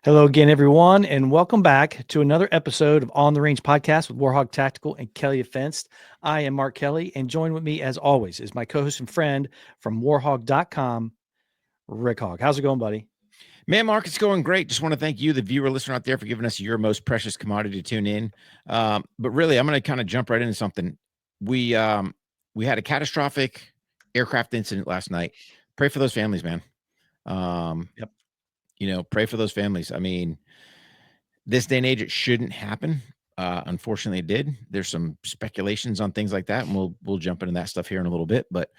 Hello again, everyone, and welcome back to another episode of On the Range podcast with Warhog Tactical and Kelley Defense. I am Mark Kelley, and joined with me, as always, is my co-host and friend from warhog.com, Rick Hogg. How's it going, buddy? Man, Mark, it's going great. Just want to thank you, the viewer listener out there, for giving us your most precious commodity to tune in. But really, I'm going to kind of jump right into something. We had a catastrophic aircraft incident last night. Pray for those families, man. Yep. Pray for those families. I mean, this day and age, it shouldn't happen. Unfortunately, it did. There's some speculations on things like that, and we'll jump into that stuff here in a little bit. But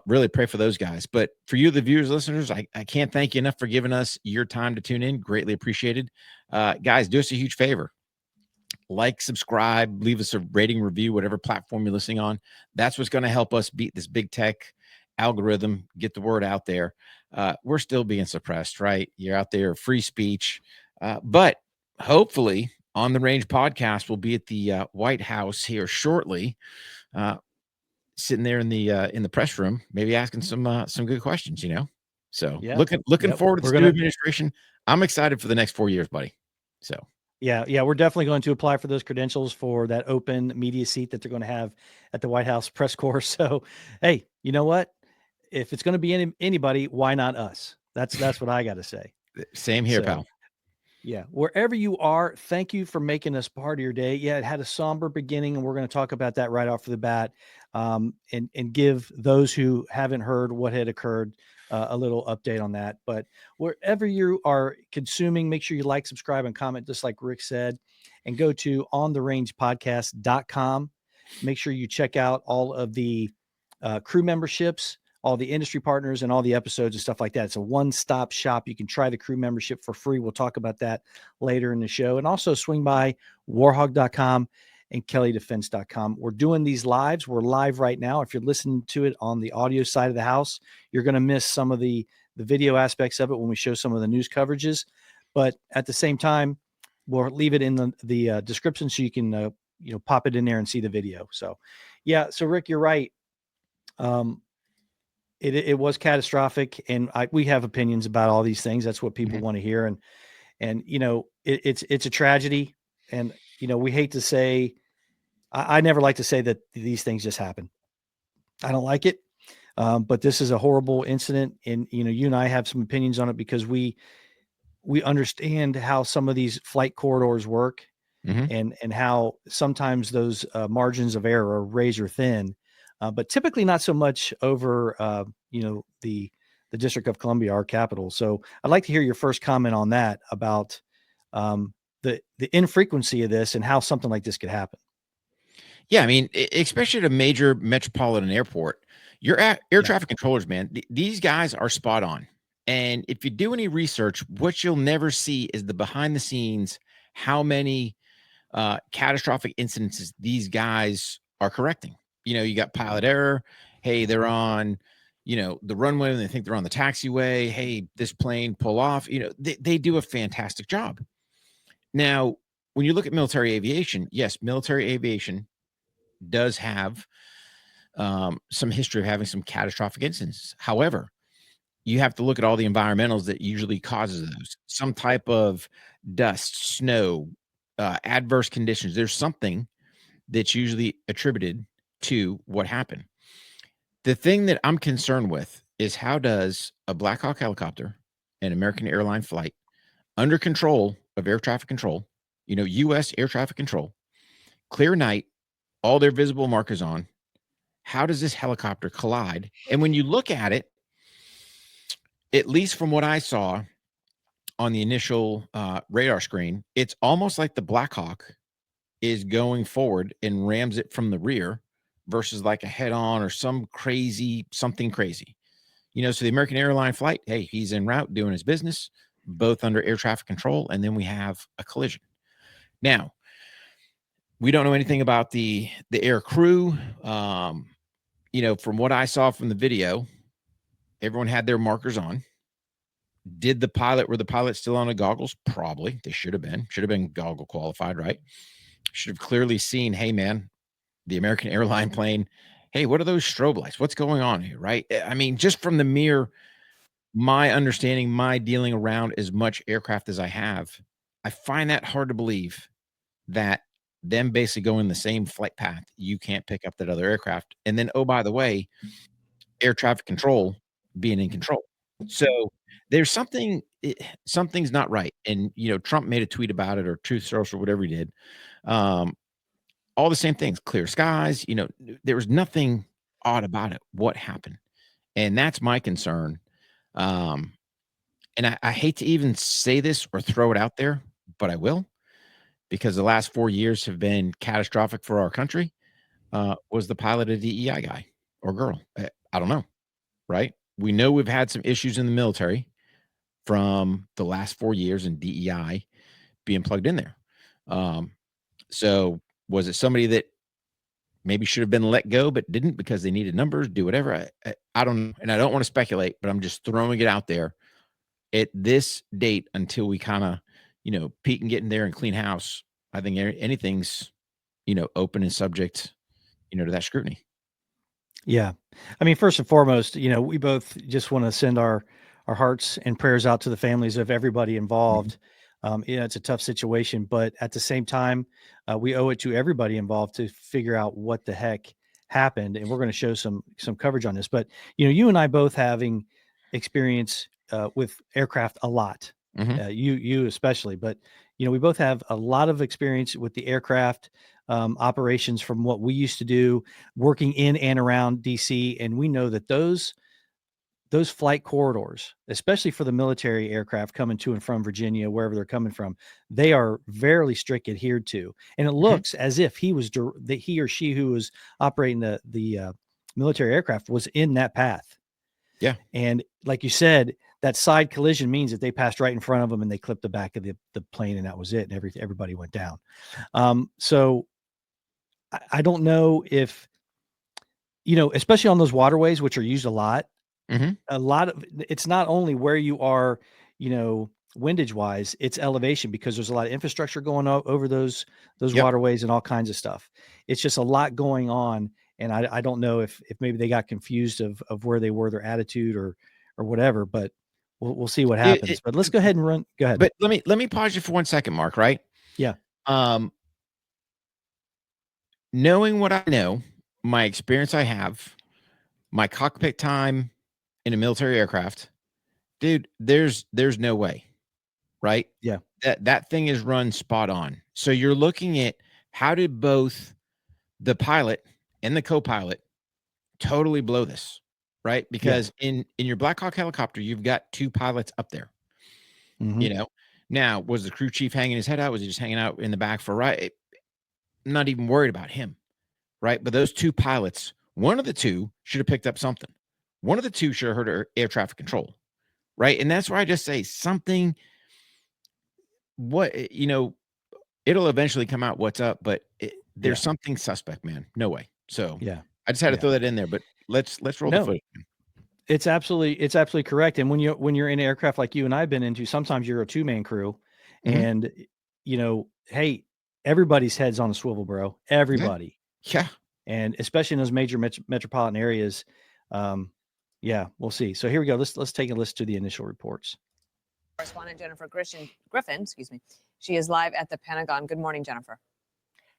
really pray for those guys. But for you, the viewers, listeners, I can't thank you enough for giving us your time to tune in. Greatly appreciated. Guys, do us a huge favor. Like, subscribe, leave us a rating, review, whatever platform you're listening on. That's what's going to help us beat this big tech algorithm, get the word out there. We're still being suppressed, right? You're out there, free speech. But hopefully, On the Range podcast will be at the White House here shortly, sitting there in the press room, maybe asking some good questions. So Yeah. looking Yep. forward to We're this new gonna. administration. I'm excited for the next 4 years, buddy. So Yeah. We're definitely going to apply for those credentials for that open media seat that they're going to have at the White House press corps. So, hey, you know what? If it's going to be anybody, why not us? That's what I got to say. same here, So. pal. Yeah, wherever you are, thank you for making us part of your day. Yeah, it had a somber beginning, and we're going to talk about that right off the bat, and give those who haven't heard what had occurred a little update on that. But wherever you are consuming, make sure you like, subscribe, and comment, just like Rick said, and go to ontherangepodcast.com. Make sure you check out all of the crew memberships, all the industry partners, and all the episodes and stuff like that. It's a one-stop shop. You can try the crew membership for free. We'll talk about that later in the show. And also swing by warhog.com and kelleydefense.com. We're doing these lives. We're live right now. If you're listening to it on the audio side of the house, you're going to miss some of the video aspects of it when we show some of the news coverages. But at the same time, we'll leave it in the description so you can pop it in there and see the video. So, yeah. So Rick, you're right. It was catastrophic, and we have opinions about all these things. That's what people want to hear, and it's a tragedy, and we hate to say, I never like to say that these things just happen. I don't like it, but this is a horrible incident, and you and I have some opinions on it because we understand how some of these flight corridors work, Mm-hmm. and how sometimes those margins of error are razor thin, but typically not so much over the District of Columbia, our capital. So I'd like to hear your first comment on that about the infrequency of this and how something like this could happen. Yeah, I mean, especially at a major metropolitan airport, your air Yeah. traffic controllers, man, these guys are spot on. And if you do any research, what you'll never see is the behind the scenes, how many catastrophic incidences these guys are correcting. You got pilot error. Hey, they're on, the runway and they think they're on the taxiway. Hey, this plane pull off. They do a fantastic job. Now, when you look at military aviation, yes, military aviation does have some history of having some catastrophic incidents. However, you have to look at all the environmentals that usually causes those. Some type of dust, snow, adverse conditions. There's something that's usually attributed to what happened. The thing that I'm concerned with is how does a Black Hawk helicopter, an American airline flight, under control of air traffic control, U.S. air traffic control, clear night, all their visible markers on, how does this helicopter collide? And when you look at it, at least from what I saw on the initial radar screen, it's almost like the Black Hawk is going forward and rams it from the rear versus like a head on or something crazy. So the American airline flight, hey, he's en route doing his business, both under air traffic control, and then we have a collision. Now, we don't know anything about the air crew. From what I saw from the video, everyone had their markers on. Were the pilot still on the goggles? Probably. They should have been goggle qualified, right? Should have clearly seen, hey, man, the American airline plane. Hey, what are those strobe lights? What's going on here, right? I mean, just from the mere my understanding, my dealing around as much aircraft as I have, I find that hard to believe that them basically going the same flight path, you can't pick up that other aircraft. And then, oh, by the way, air traffic control being in control. So there's something's not right. And Trump made a tweet about it, or Truth Social, whatever he did. Um, all the same things, clear skies, there was nothing odd about it. What happened? And that's my concern. Um, and I hate to even say this or throw it out there, but I will, because the last 4 years have been catastrophic for our country. Was the pilot a DEI guy or girl? I don't know, right? We know we've had some issues in the military from the last 4 years and DEI being plugged in there. Um, so was it somebody that maybe should have been let go but didn't because they needed numbers, do whatever? I don't know, and I don't want to speculate, but I'm just throwing it out there. At this date, until we kinda, peek and get in there and clean house, I think anything's, open and subject, to that scrutiny. Yeah. I mean, first and foremost, we both just want to send our hearts and prayers out to the families of everybody Mhm, involved. It's a tough situation, but at the same time, we owe it to everybody involved to figure out what the heck happened, and we're going to show some coverage on this. But you and I both having experience with aircraft a lot. mhm, You especially, but we both have a lot of experience with the aircraft operations from what we used to do working in and around DC, and we know that those flight corridors, especially for the military aircraft coming to and from Virginia, wherever they're coming from, they are very strict adhered to. And it mhm, looks as if that he or she who was operating the military aircraft was in that path. yeah. And like you said, that side collision means that they passed right in front of them and they clipped the back of the plane, and that was it. And everybody went down. So I don't know if especially on those waterways, which are used Mhm, a lot of it's not only where you are, windage wise, it's elevation because there's a lot of infrastructure going over those yep. waterways and all kinds of stuff. It's just a lot going on. And I don't know if maybe they got confused of where they were, their attitude or whatever, but we'll see what It happens. it But let's go ahead and run. Go ahead. but let me pause you for 1 second, Mark, right? Yeah. Um, knowing what I know, my experience I have, my cockpit time in a military aircraft, dude, there's no way, right? Yeah. That thing is run spot on. So you're looking at, how did both the pilot and the co-pilot totally blow this, right? Yeah. Because in your Black Hawk helicopter, you've got 2 pilots up there, Hmm. you know? Now, was the crew chief hanging his head out? Was he just hanging out in the back for a ride? Not even worried about him, right? But those 2 pilots, one of the 2 should have picked up something. One of the 2 should have heard air traffic control, right? And that's where I just say something, what, it'll eventually come out what's up, but there's Yeah. something suspect, man. No way. So Yeah. I just had to Yeah. throw that in there, but let's roll the No, footage. it's absolutely correct. And when you're in an aircraft like you and I've been into, sometimes you're a two-man crew, Mhm. and hey, everybody's head's on a swivel, bro. Yeah. Everybody, Yeah. and especially in those major metropolitan areas. Um, yeah, we'll see. So here we go. Let's take a listen to the initial reports. Correspondent Jennifer Griffin, excuse me. She is live at the Pentagon. Good morning, Jennifer.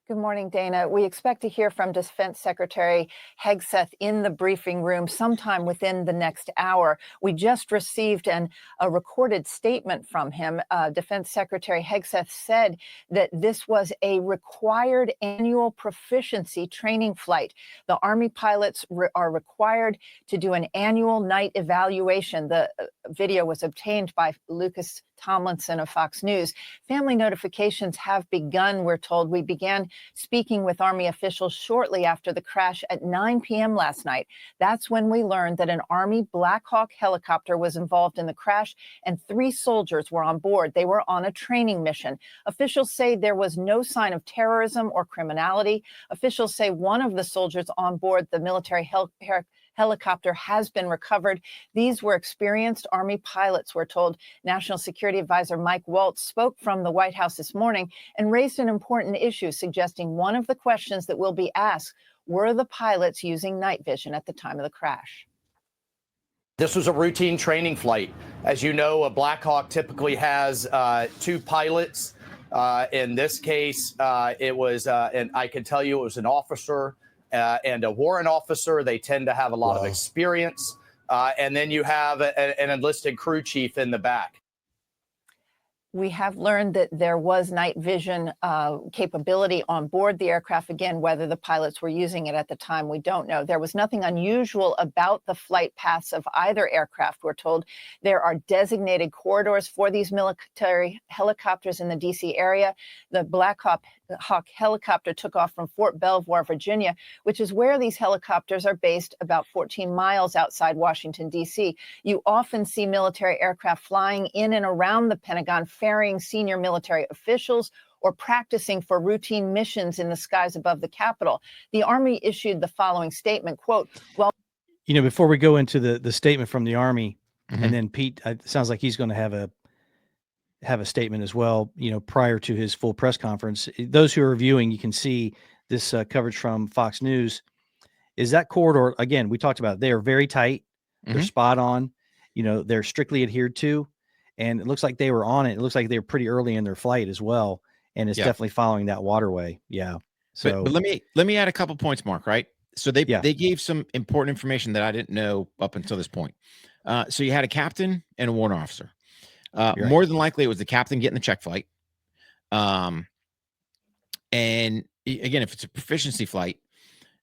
Good morning, Dana. We expect to hear from Defense Secretary Hegseth in the briefing room sometime within the next hour. We just received a recorded statement from him. Defense Secretary Hegseth said that this was a required annual proficiency training flight. The Army pilots are required to do an annual night evaluation. The video was obtained by Lucas Tomlinson of Fox News. Family notifications have begun, we're told. We began speaking with Army officials shortly after the crash at 9 p.m. last night. That's when we learned that an Army Black Hawk helicopter was involved in the crash and 3 soldiers were on board. They were on a training mission. Officials say there was no sign of terrorism or criminality. Officials say one of the soldiers on board the military helicopter has been recovered. These were experienced Army pilots, we're told. National Security Advisor Mike Waltz spoke from the White House this morning and raised an important issue, suggesting one of the questions that will be asked: were the pilots using night vision at the time of the crash? This was a routine training flight. As you know, a Black Hawk typically has 2 pilots. In this case, it was, and I can tell you it was an officer and a warrant officer. They tend to have a lot of experience. And then you have an enlisted crew chief in the back. We have learned that there was night vision capability on board the aircraft. Again, whether the pilots were using it at the time, we don't know. There was nothing unusual about the flight paths of either aircraft. We're told there are designated corridors for these military helicopters in the D.C. area. The Black Hawk helicopter took off from Fort Belvoir, Virginia, which is where these helicopters are based, about 14 miles outside Washington, D.C. You often see military aircraft flying in and around the Pentagon, ferrying senior military officials or practicing for routine missions in the skies above the Capitol. The Army issued the following statement, quote, well, before we go into the statement from the Army, and then Pete, it sounds like he's going to have a statement as well, prior to his full press conference. Those who are viewing, you can see this coverage from Fox News. Is that corridor, again, we talked about it, they are very tight. They're spot on. They're strictly adhered to. And it looks like they were on it. It looks like they were pretty early in their flight as well. And it's definitely following that waterway. Yeah. So but let me add a couple points, Mark, right? So they gave some important information that I didn't know up until this point. So you had a captain and a warrant officer. More than likely, it was the captain getting the check flight. And again, if it's a proficiency flight,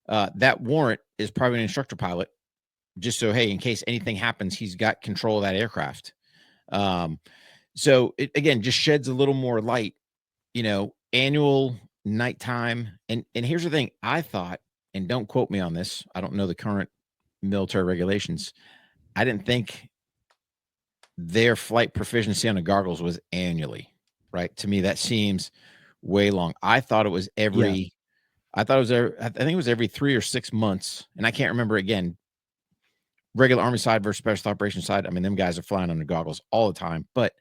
that warrant is probably an instructor pilot, just so, hey, in case anything happens, he's got control of that aircraft. So it, again, just sheds a little more light, annual nighttime. And here's the thing, I thought, and don't quote me on this, I don't know the current military regulations. I didn't think their flight proficiency on the goggles was annually, right? To me, that seems way long. I thought it was I think it was every 3 or 6 months. And I can't remember, again, regular Army side versus special operations side. I mean, them guys are flying under goggles all the time, but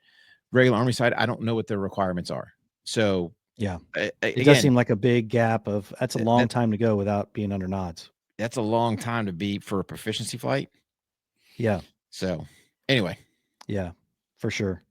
regular Army side, I don't know what their requirements are. So it does seem like a big gap that's a long time to go without being under nods. That's a long time to be for a proficiency flight. Yeah. So anyway. Yeah, for sure.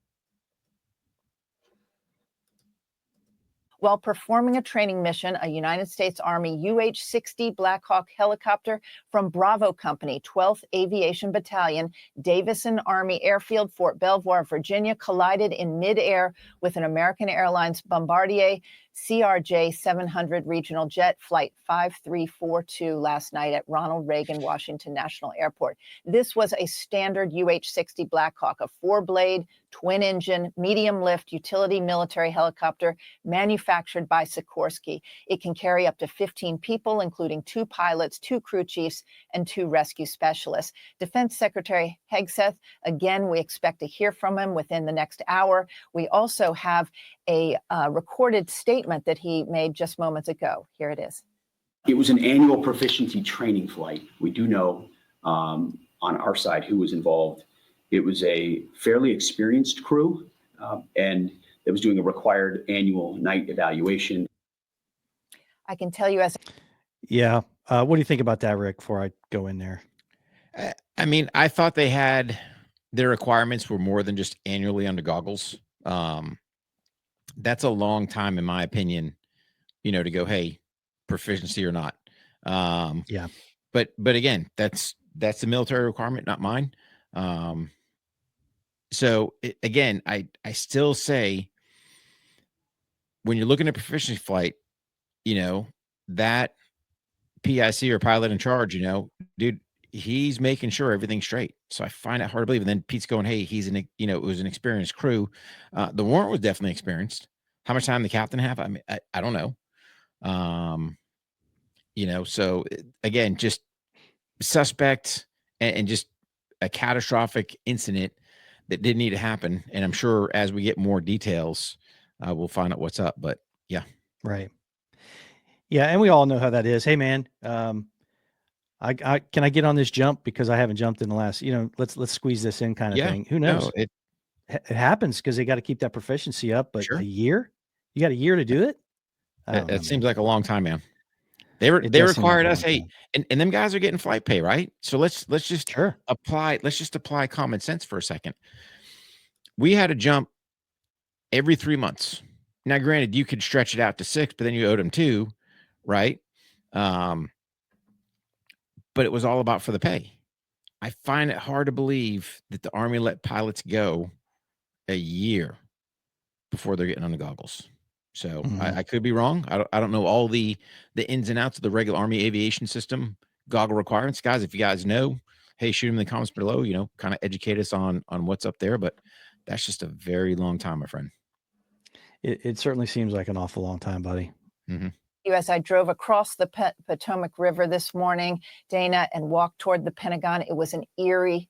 While performing a training mission, a United States Army UH-60 Black Hawk helicopter from Bravo Company, 12th Aviation Battalion, Davison Army Airfield, Fort Belvoir, Virginia, collided in midair with an American Airlines Bombardier CRJ-700 regional jet flight 5342 last night at Ronald Reagan Washington National Airport. This was a standard UH-60 Black Hawk, a 4-blade, twin-engine, medium-lift utility military helicopter manufactured by Sikorsky. It can carry up to 15 people, including 2 pilots, 2 crew chiefs, and 2 rescue specialists. Defense Secretary Hegseth, again, we expect to hear from him within the next hour. We also have a recorded statement that he made just moments ago. Here it is. It was an annual proficiency training flight. We do know on our side who was involved. It was a fairly experienced crew, and it was doing a required annual night evaluation. I can tell you as... Yeah. What do you think about that, Rick, before I go in there? I mean, I thought they had their requirements were more than just annually under goggles. That's a long time, in my opinion, to go, hey, proficiency or not. Yeah. But again, that's the military requirement, not mine. So again, I still say when you're looking at proficiency flight, that PIC or pilot in charge, dude, he's making sure everything's straight. So I find it hard to believe. And then Pete's going, hey, it was an experienced crew. The warrant was definitely experienced. How much time the captain have? I mean, I don't know. So again, just suspect and just a catastrophic incident that didn't need to happen. And I'm sure as we get more details, we'll find out what's up, but yeah. Right. Yeah. And we all know how that is. Hey, man, can I get on this jump because I haven't jumped in the last, let's squeeze this in kind of thing. Who knows? No, it happens because they got to keep that proficiency up, but Sure. a year, you got a year to do it. That seems like a long time, man. They It they does seem like required a us, long hey, time. and them guys are getting flight pay, right? So let's just Sure. apply common sense for a second. We had to jump every 3 months. Now, granted, you could stretch it out to 6, but then you owed them 2, right? Um, but it was all about for the pay. I find it hard to believe that the Army let pilots go a year before they're getting on the goggles. So Mhm. I could be wrong. I don't know all the ins and outs of the regular Army aviation system goggle requirements, guys. If you guys know, hey, shoot them in the comments below. Kind of educate us on what's up there. But that's just a very long time, my friend. It certainly seems like an awful long time, buddy. Mm-hmm. As I drove across the Potomac River this morning, Dana, and walked toward the Pentagon, it was an eerie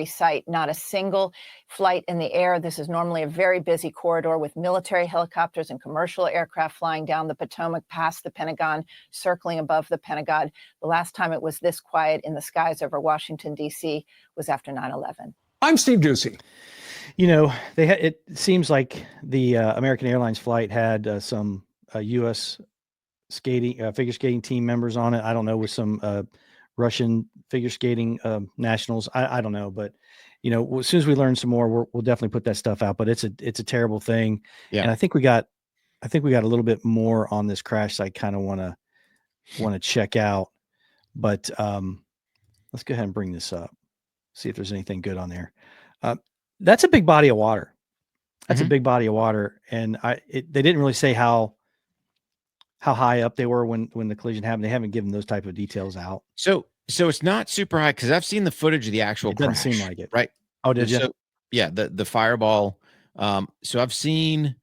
sight. Not a single flight in the air. This is normally a very busy corridor with military helicopters and commercial aircraft flying down the Potomac past the Pentagon, circling above the Pentagon. The last time it was this quiet in the skies over Washington, D.C. was after 9/11. I'm Steve Doocy. It seems like the American Airlines flight had some U.S. figure skating team members on it. I don't know, with some Russian figure skating nationals. I don't know, but as soon as we learn some more, we'll definitely put that stuff out. But it's a terrible thing. Yeah. And I think we got a little bit more on this crash that I kind of want to check out. But let's go ahead and bring this up. See if there's anything good on there. That's a big body of water. That's a big body of water. And they didn't really say how high up they were when the collision happened. They haven't given those type of details out. So it's not super high because I've seen the footage of the actual It doesn't crash. seem like it. Right. Oh, did you? So, yeah, the fireball. So I've seen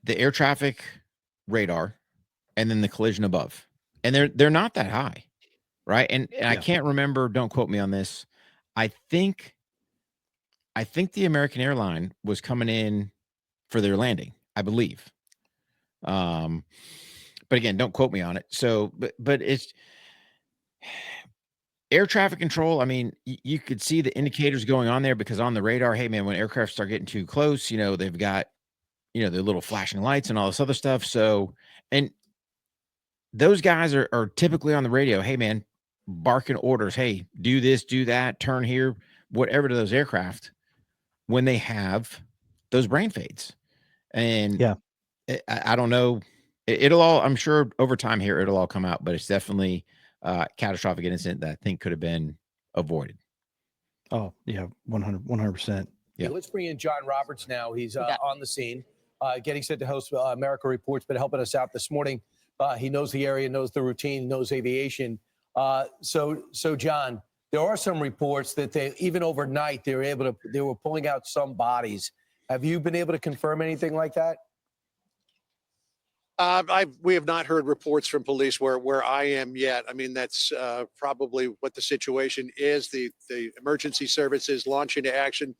the air traffic radar and then the collision above. And they're not that high. Right. And I can't remember, don't quote me on this. I think the American airline was coming in for their landing, I believe. But again, don't quote me on it. So, but it's air traffic control. I mean, you could see the indicators going on there because on the radar, hey man, when aircraft start getting too close, they've got, their little flashing lights and all this other stuff. So, and those guys are typically on the radio. Hey man, barking orders. Hey, do this, do that, turn here, whatever to those aircraft when they have those brain fades. And I don't know. It'll all, I'm sure over time here, it'll all come out, but it's definitely a catastrophic incident that I think could have been avoided. Oh yeah. 100%. Yeah. Let's bring in John Roberts now. He's on the scene, getting set to host America Reports, but helping us out this morning. He knows the area, knows the routine, knows aviation. So John, there are some reports that even overnight, they were pulling out some bodies. Have you been able to confirm anything like that? We have not heard reports from police where I am yet. I mean, that's probably what the situation is. The emergency services launch into action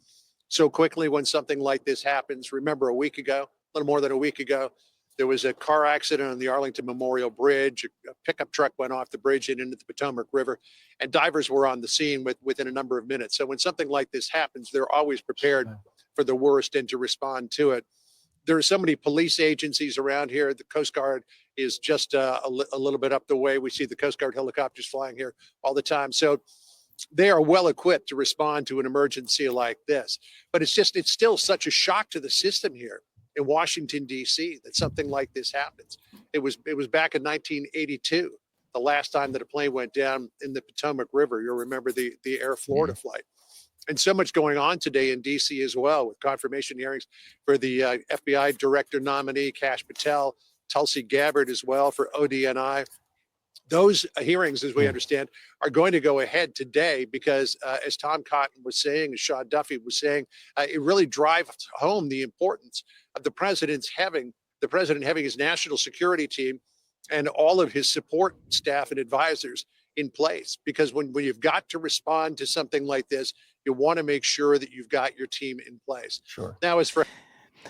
so quickly when something like this happens. Remember, a little more than a week ago, there was a car accident on the Arlington Memorial Bridge. A pickup truck went off the bridge and into the Potomac River, and divers were on the scene within a number of minutes. So when something like this happens, they're always prepared for the worst and to respond to it. There are so many police agencies around here. The Coast Guard is just a little bit up the way. We see the Coast Guard helicopters flying here all the time. So they are well equipped to respond to an emergency like this. But it's still such a shock to the system here in Washington, D.C., that something like this happens. It was back in 1982, the last time that a plane went down in the Potomac River. You'll remember the Air Florida flight. And so much going on today in D.C. as well, with confirmation hearings for the FBI director nominee, Kash Patel, Tulsi Gabbard as well for ODNI. Those hearings, as we understand, are going to go ahead today because, as Tom Cotton was saying, as Shaw Duffy was saying, it really drives home the importance of the president having his national security team and all of his support staff and advisors in place. Because when you've got to respond to something like this, you want to make sure that you've got your team in place. Sure. Now,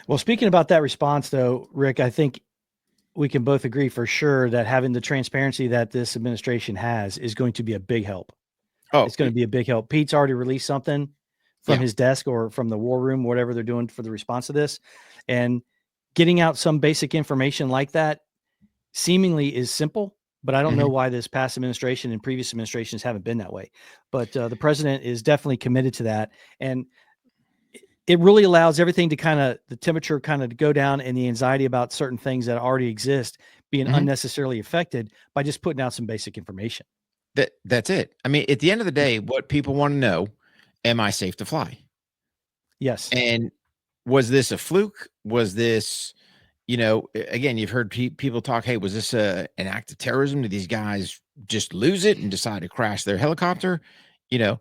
Well, speaking about that response, though, Rick, I think we can both agree for sure that having the transparency that this administration has is going to be a big help. Oh, it's going to be a big help. Pete's already released something from his desk or from the war room, whatever they're doing for the response to this, and getting out some basic information like that seemingly is simple, but I don't know why this past administration and previous administrations haven't been that way. But the president is definitely committed to that. And it really allows everything to the temperature to go down, and the anxiety about certain things that already exist being unnecessarily affected by just putting out some basic information. That's it. I mean, at the end of the day, what people want to know, am I safe to fly? Yes. And was this a fluke? Was this, again, you've heard people talk, hey, was this an act of terrorism? Did these guys just lose it and decide to crash their helicopter? No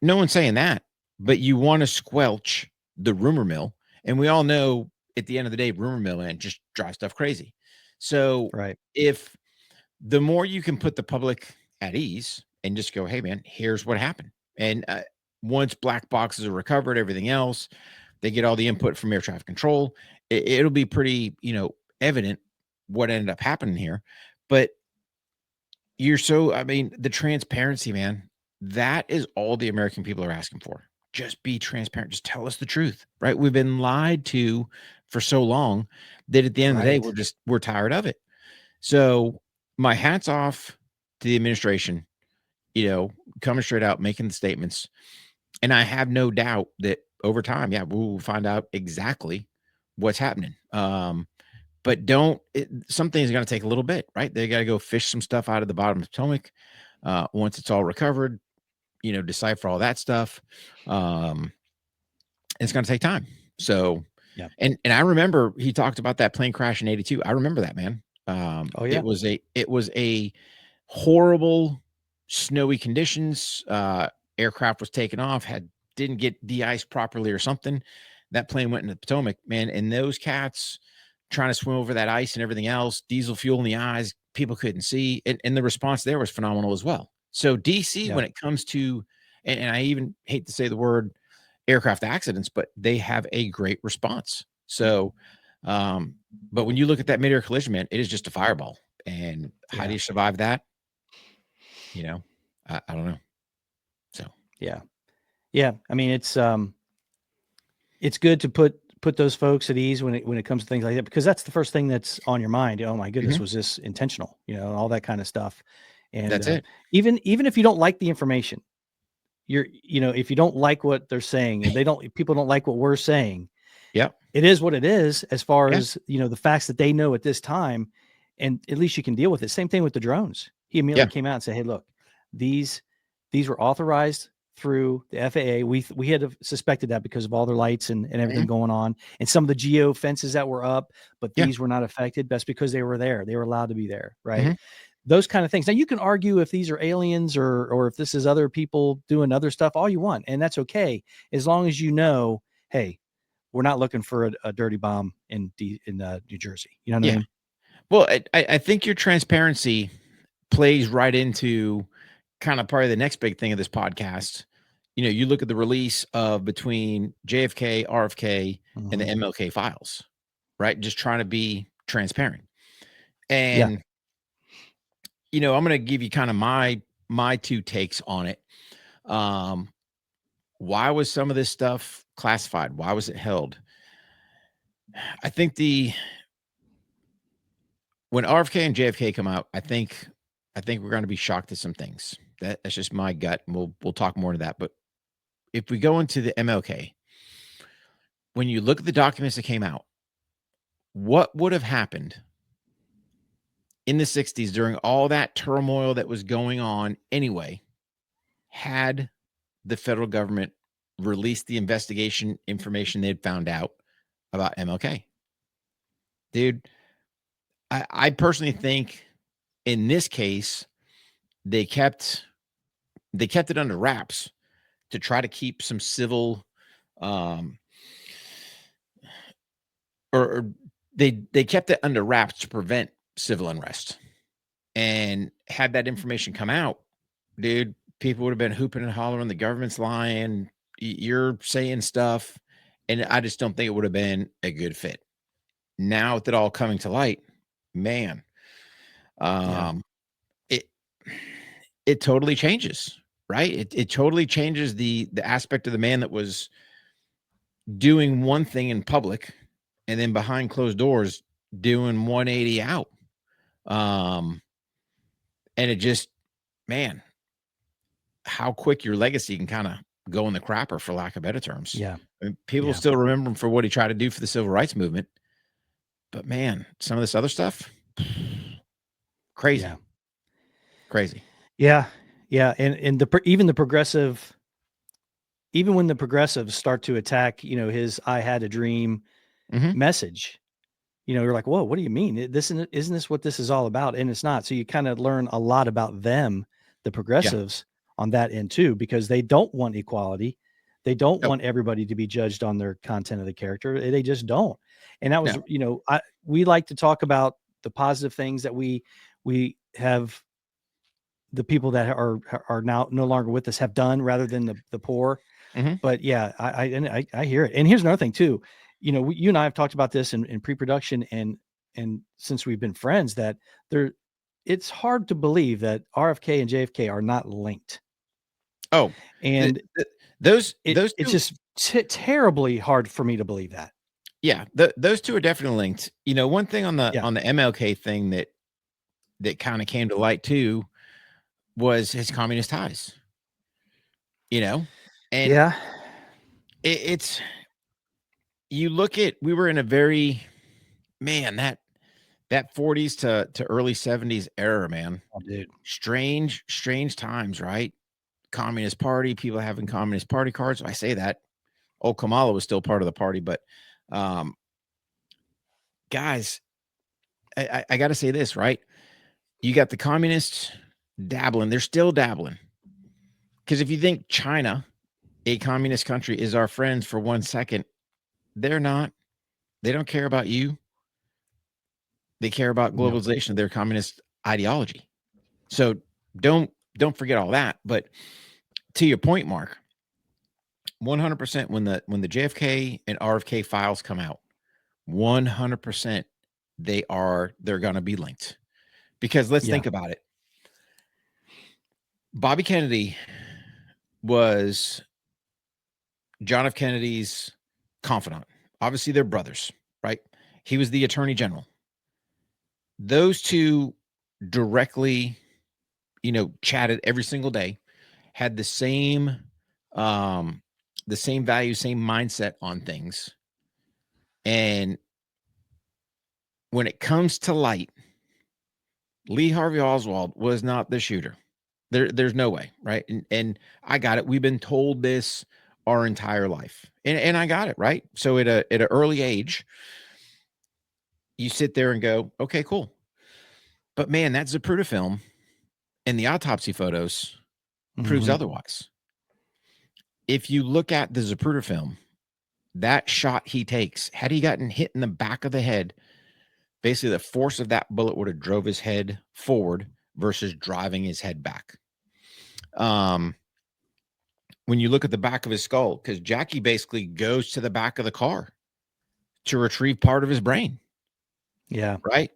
one's saying that, but you want to squelch the rumor mill. And we all know at the end of the day, rumor mill and just drive stuff crazy. So right. If the more you can put the public at ease and just go, hey man, here's what happened. And once black boxes are recovered, everything else, they get all the input from air traffic control. It'll be pretty, evident what ended up happening here. But the transparency, man, that is all the American people are asking for. Just be transparent. Just tell us the truth, right? We've been lied to for so long that at the end of the day, we're tired of it. So my hat's off to the administration, coming straight out, making the statements. And I have no doubt that over time, we'll find out exactly what's happening. But something's going to take a little bit, right? They got to go fish some stuff out of the bottom of the Potomac. Once it's all recovered, decipher all that stuff. It's going to take time. So, yeah. And I remember he talked about that plane crash in 82. I remember that, man. It was a horrible snowy conditions. Aircraft was taken off, didn't get de-iced properly or something. That plane went into the Potomac, man. And those cats trying to swim over that ice and everything else, diesel fuel in the eyes, people couldn't see. And the response there was phenomenal as well. So DC, when it comes to, and I even hate to say the word aircraft accidents, but they have a great response. So, but when you look at that mid-air collision, man, it is just a fireball. And how do you survive that? I don't know. So, yeah. I mean, it's good to put those folks at ease when it comes to things like that, because that's the first thing that's on your mind. Oh my goodness, was this intentional? All that kind of stuff. And that's it. Even if you don't like the information, if you don't like what they're saying, and people don't like what we're saying. Yeah. It is what it is as far as, the facts that they know at this time, and at least you can deal with it. Same thing with the drones. He immediately came out and said, hey, look, these were authorized through the FAA. We had suspected that because of all their lights and everything going on, and some of the geo fences that were up, but these were not affected. That's because they were there. They were allowed to be there. Right. Those kind of things. Now you can argue if these are aliens or if this is other people doing other stuff, all you want. And that's okay. As long as hey, we're not looking for a dirty bomb in New Jersey. You know what I mean? Well, I think your transparency plays right into kind of probably the next big thing of this podcast. You look at the release of between JFK, RFK, and the MLK files, right? Just trying to be transparent. And, I'm going to give you kind of my two takes on it. Why was some of this stuff classified? Why was it held? I think when RFK and JFK come out, I think we're going to be shocked at some things. That's just my gut, and we'll talk more into that. But if we go into the MLK, when you look at the documents that came out, what would have happened in the 60s during all that turmoil that was going on anyway, had the federal government released the investigation information they'd found out about MLK? Dude, I personally think in this case, they kept it under wraps to try to keep some civil, or they kept it under wraps to prevent civil unrest. And had that information come out, dude, people would have been hooping and hollering, the government's lying, you're saying stuff. And I just don't think it would have been a good fit. Now with it all coming to light, man, it totally changes, right? It totally changes the aspect of the man that was doing one thing in public and then behind closed doors doing 180 out. And it just, man, how quick your legacy can kind of go in the crapper, for lack of better terms. Yeah. I mean, people Yeah. still remember him for what he tried to do for the civil rights movement. But man, some of this other stuff, crazy. Yeah. Crazy. Yeah. Yeah. And even the progressive, even when the progressives start to attack, his "I had a dream" Mhm. message, you're like, whoa, what do you mean? Isn't this what this is all about? And it's not. So you kind of learn a lot about them, the progressives, on that end too, because they don't want equality. They don't Nope. want everybody to be judged on their content of the character. They just don't. And that was, No. we like to talk about the positive things that we have, the people that are now no longer with us have done, rather than the poor. Mhm. But yeah, I hear it. And here's another thing too. You and I have talked about this in pre-production, and since we've been friends, that it's hard to believe that RFK and JFK are not linked. Oh, And those it's two, just terribly hard for me to believe that. yeah, those two are definitely linked. One thing on the MLK thing that kind of came to light too was his communist ties. And Yeah. it's, you look at, we were in a very, man, that 40s to early 70s era, man. Oh, dude. Strange times, right? Communist Party, people having Communist Party cards. I say that. Oh, Kamala was still part of the party, but guys, I got to say this, right? You got the communists dabbling. They're still dabbling. Because if you think China, a communist country, is our friends for 1 second, they're not. They don't care about you. They care about No. globalization of their communist ideology. So don't forget all that. But to your point, Mark, 100% when the JFK and RFK files come out, 100% they're going to be linked. Because let's think about it. Bobby Kennedy was John F. Kennedy's confidant. Obviously, they're brothers, right? He was the attorney general. Those two directly, chatted every single day, had the same value, same mindset on things. And when it comes to light, Lee Harvey Oswald was not the shooter. There's no way, right? And I got it. We've been told this our entire life, and I got it, right? So at an early age, you sit there and go, okay, cool. But man, that Zapruder film and the autopsy photos proves otherwise. If you look at the Zapruder film, that shot he takes, had he gotten hit in the back of the head, basically the force of that bullet would have drove his head forward versus driving his head back. When you look at the back of his skull, because Jackie basically goes to the back of the car to retrieve part of his brain. Yeah. Right.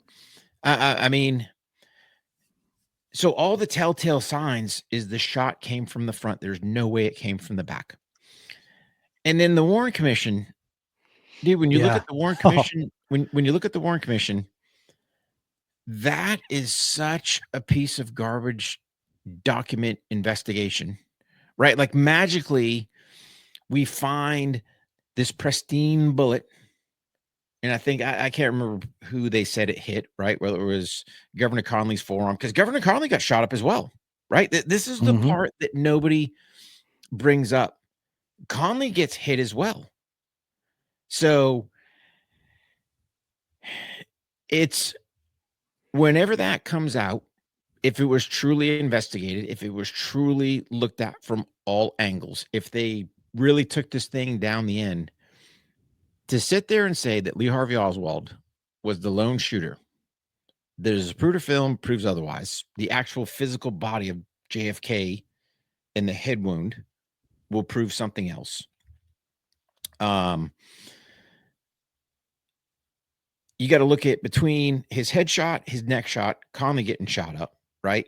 I mean, so all the telltale signs is the shot came from the front. There's no way it came from the back. And then the Warren Commission, dude, when you look at the Warren Commission, when you look at the Warren Commission, that is such a piece of garbage document investigation, right? Like magically we find this pristine bullet. And I think I can't remember who they said it hit, right? Whether it was Governor Conley's forearm, because Governor Conley got shot up as well, right? This is the part that nobody brings up. Conley gets hit as well. So it's, whenever that comes out, if it was truly investigated, if it was truly looked at from all angles, if they really took this thing down the end, to sit there and say that Lee Harvey Oswald was the lone shooter, there's a Zapruder film proves otherwise. The actual physical body of JFK and the head wound will prove something else. You got to look at between his headshot, his neck shot, Conley getting shot up, right?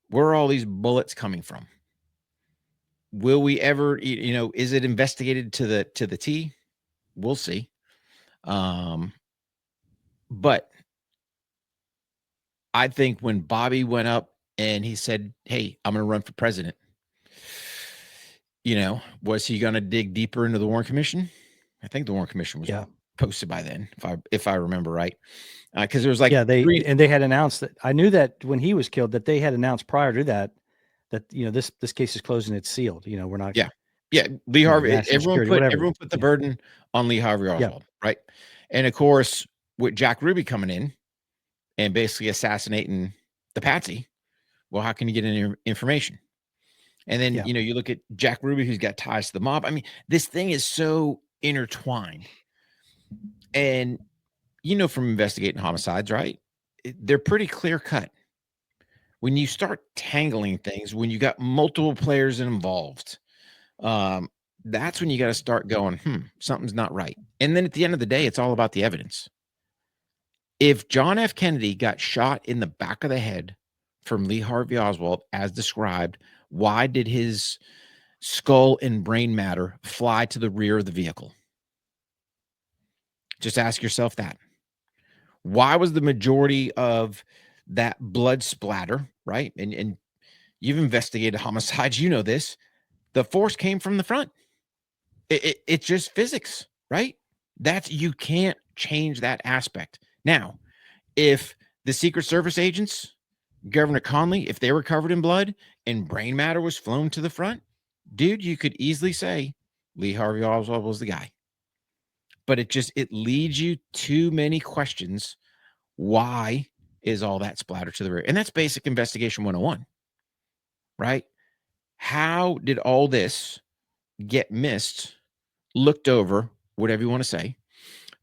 Where are all these bullets coming from? Will we ever, is it investigated to the T? We'll see. But I think when Bobby went up and he said, "Hey, I'm going to run for president." Was he going to dig deeper into the Warren Commission? I think the Warren Commission was posted by then, if I remember right, because there was like they had announced that. I knew that when he was killed, that they had announced prior to that this case is closed and it's sealed. We're not. Yeah, Lee Harvey. Everyone put the Yeah. burden on Lee Harvey Oswald, right? And of course, with Jack Ruby coming in and basically assassinating the patsy, well, how can you get any information? And then you look at Jack Ruby, who's got ties to the mob. I mean, this thing is so intertwined, and from investigating homicides, right? They're pretty clear cut. When you start tangling things, when you got multiple players involved, that's when you got to start going, something's not right. And then at the end of the day, it's all about the evidence. If John F. Kennedy got shot in the back of the head from Lee Harvey Oswald, as described, why did his skull and brain matter fly to the rear of the vehicle? Just ask yourself that. Why was the majority of that blood splatter, right? And you've investigated homicides, you know this. The force came from the front. It's just physics, right? You can't change that aspect. Now, if the Secret Service agents, Governor Conley, if they were covered in blood and brain matter was flown to the front, dude, you could easily say Lee Harvey Oswald was the guy. But it leads you too many questions. Why is all that splatter to the rear? And that's basic investigation 101, right? How did all this get missed, looked over, whatever you want to say,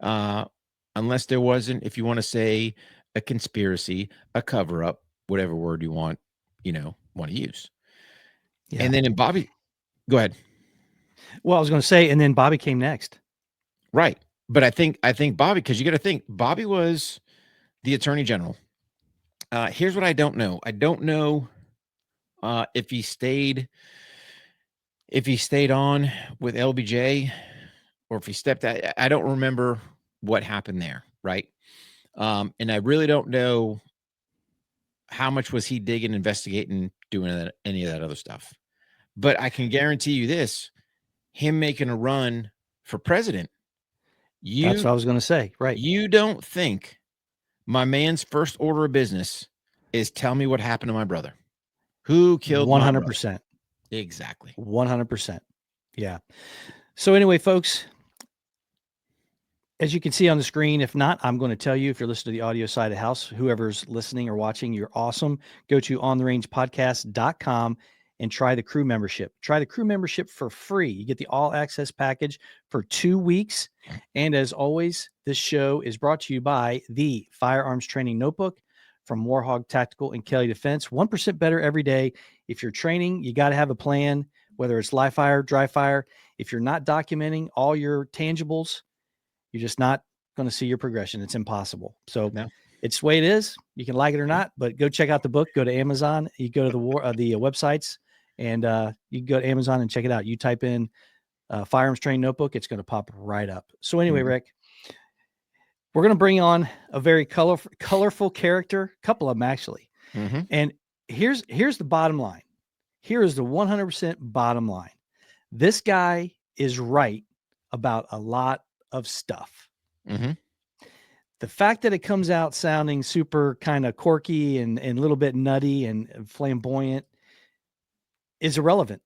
unless there wasn't, if you want to say a conspiracy, a cover-up, whatever word you want to use. Yeah. And then in Bobby, go ahead. Well, I was going to say, and then Bobby came next. Right. But I think Bobby, because you got to think Bobby was the Attorney General. Here's what I don't know. I don't know if he stayed on with LBJ or if he stepped out. I don't remember what happened there. Right. And I really don't know how much was he digging, investigating, doing any of that other stuff. But I can guarantee you this, him making a run for president. That's what I was going to say. Right. You don't think my man's first order of business is tell me what happened to my brother? Who killed 100%. Exactly. 100%. Yeah. So anyway, folks, as you can see on the screen, if not, I'm going to tell you, if you're listening to the audio side of the house, whoever's listening or watching, you're awesome. Go to ontherangepodcast.com and try the crew membership. Try the crew membership for free. You get the all access package for 2 weeks. And as always, this show is brought to you by the Firearms Training Notebook from Hogg Tactical and Kelley Defense. 1% better every day. If you're training, you got to have a plan, whether it's live fire, dry fire. If you're not documenting all your tangibles, you're just not going to see your progression. It's impossible. So it's the way it is. You can like it or not, but go check out the book. Go to Amazon. You go to the websites, and you can go to Amazon and check it out. You type in Firearms Training Notebook. It's going to pop right up. So anyway, Rick, we're going to bring on a very colorful character, a couple of them actually. And here's the bottom line. Here is the 100% bottom line. This guy is right about a lot of stuff. The fact that it comes out sounding super kind of quirky and a little bit nutty and flamboyant is irrelevant.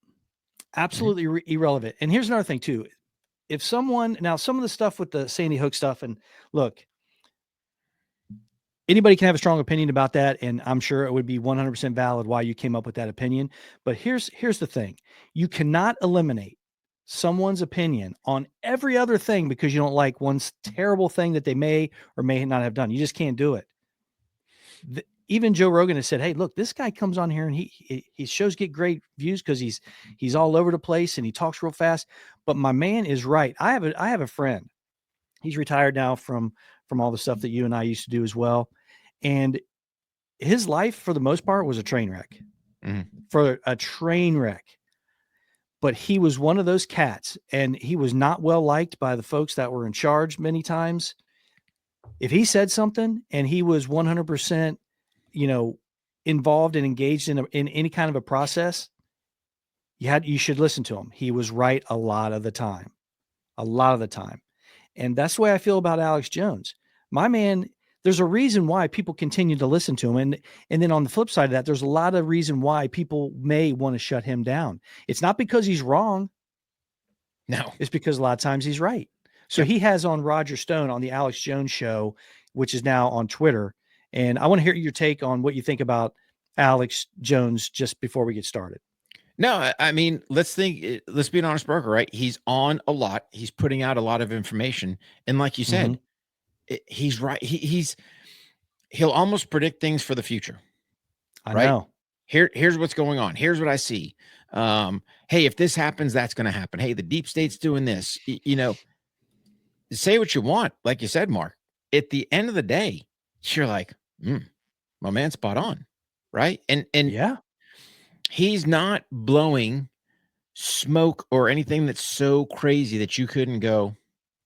Absolutely irrelevant. And here's another thing too. If someone, now some of the stuff with the Sandy Hook stuff, and look, anybody can have a strong opinion about that, and I'm sure it would be 100% valid why you came up with that opinion. But here's the thing. You cannot eliminate someone's opinion on every other thing because you don't like one terrible thing that they may or may not have done. You just can't do it. Even Joe Rogan has said, hey, look, this guy comes on here and he shows get great views because he's all over the place and he talks real fast. But my man is right. I have a friend. He's retired now from all the stuff that you and I used to do as well. And his life, for the most part, was a train wreck. For a train wreck. But he was one of those cats, and he was not well liked by the folks that were in charge many times. If he said something and he was 100%, involved and engaged in any kind of a process, you should listen to him. He was right a lot of the time. And that's the way I feel about Alex Jones. My man, there's a reason why people continue to listen to him. And then on the flip side of that, there's a lot of reason why people may want to shut him down. It's not because he's wrong. No, it's because a lot of times he's right. So he has on Roger Stone on the Alex Jones show, which is now on Twitter. And I want to hear your take on what you think about Alex Jones just before we get started. No, I mean, let's be an honest broker, right? He's on a lot. He's putting out a lot of information. And like you said, he's right. He'll almost predict things for the future. I know. Here's what's going on. Here's what I see. Hey, if this happens, that's going to happen. Hey, the deep state's doing this. Say what you want. Like you said, Mark, at the end of the day, you're like, my man's spot on. Right. And yeah, he's not blowing smoke or anything that's so crazy that you couldn't go,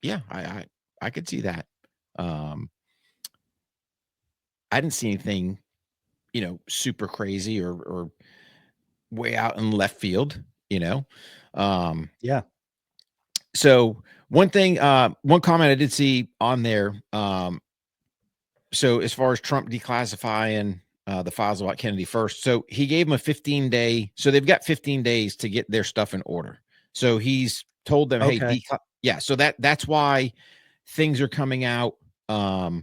yeah, I could see that. I didn't see anything, super crazy or way out in left field, yeah. So one comment I did see on there. So as far as Trump declassifying the files about Kennedy first, so he gave them a 15-day. So they've got 15 days to get their stuff in order. So he's told them, okay. Hey, so that's why things are coming out, a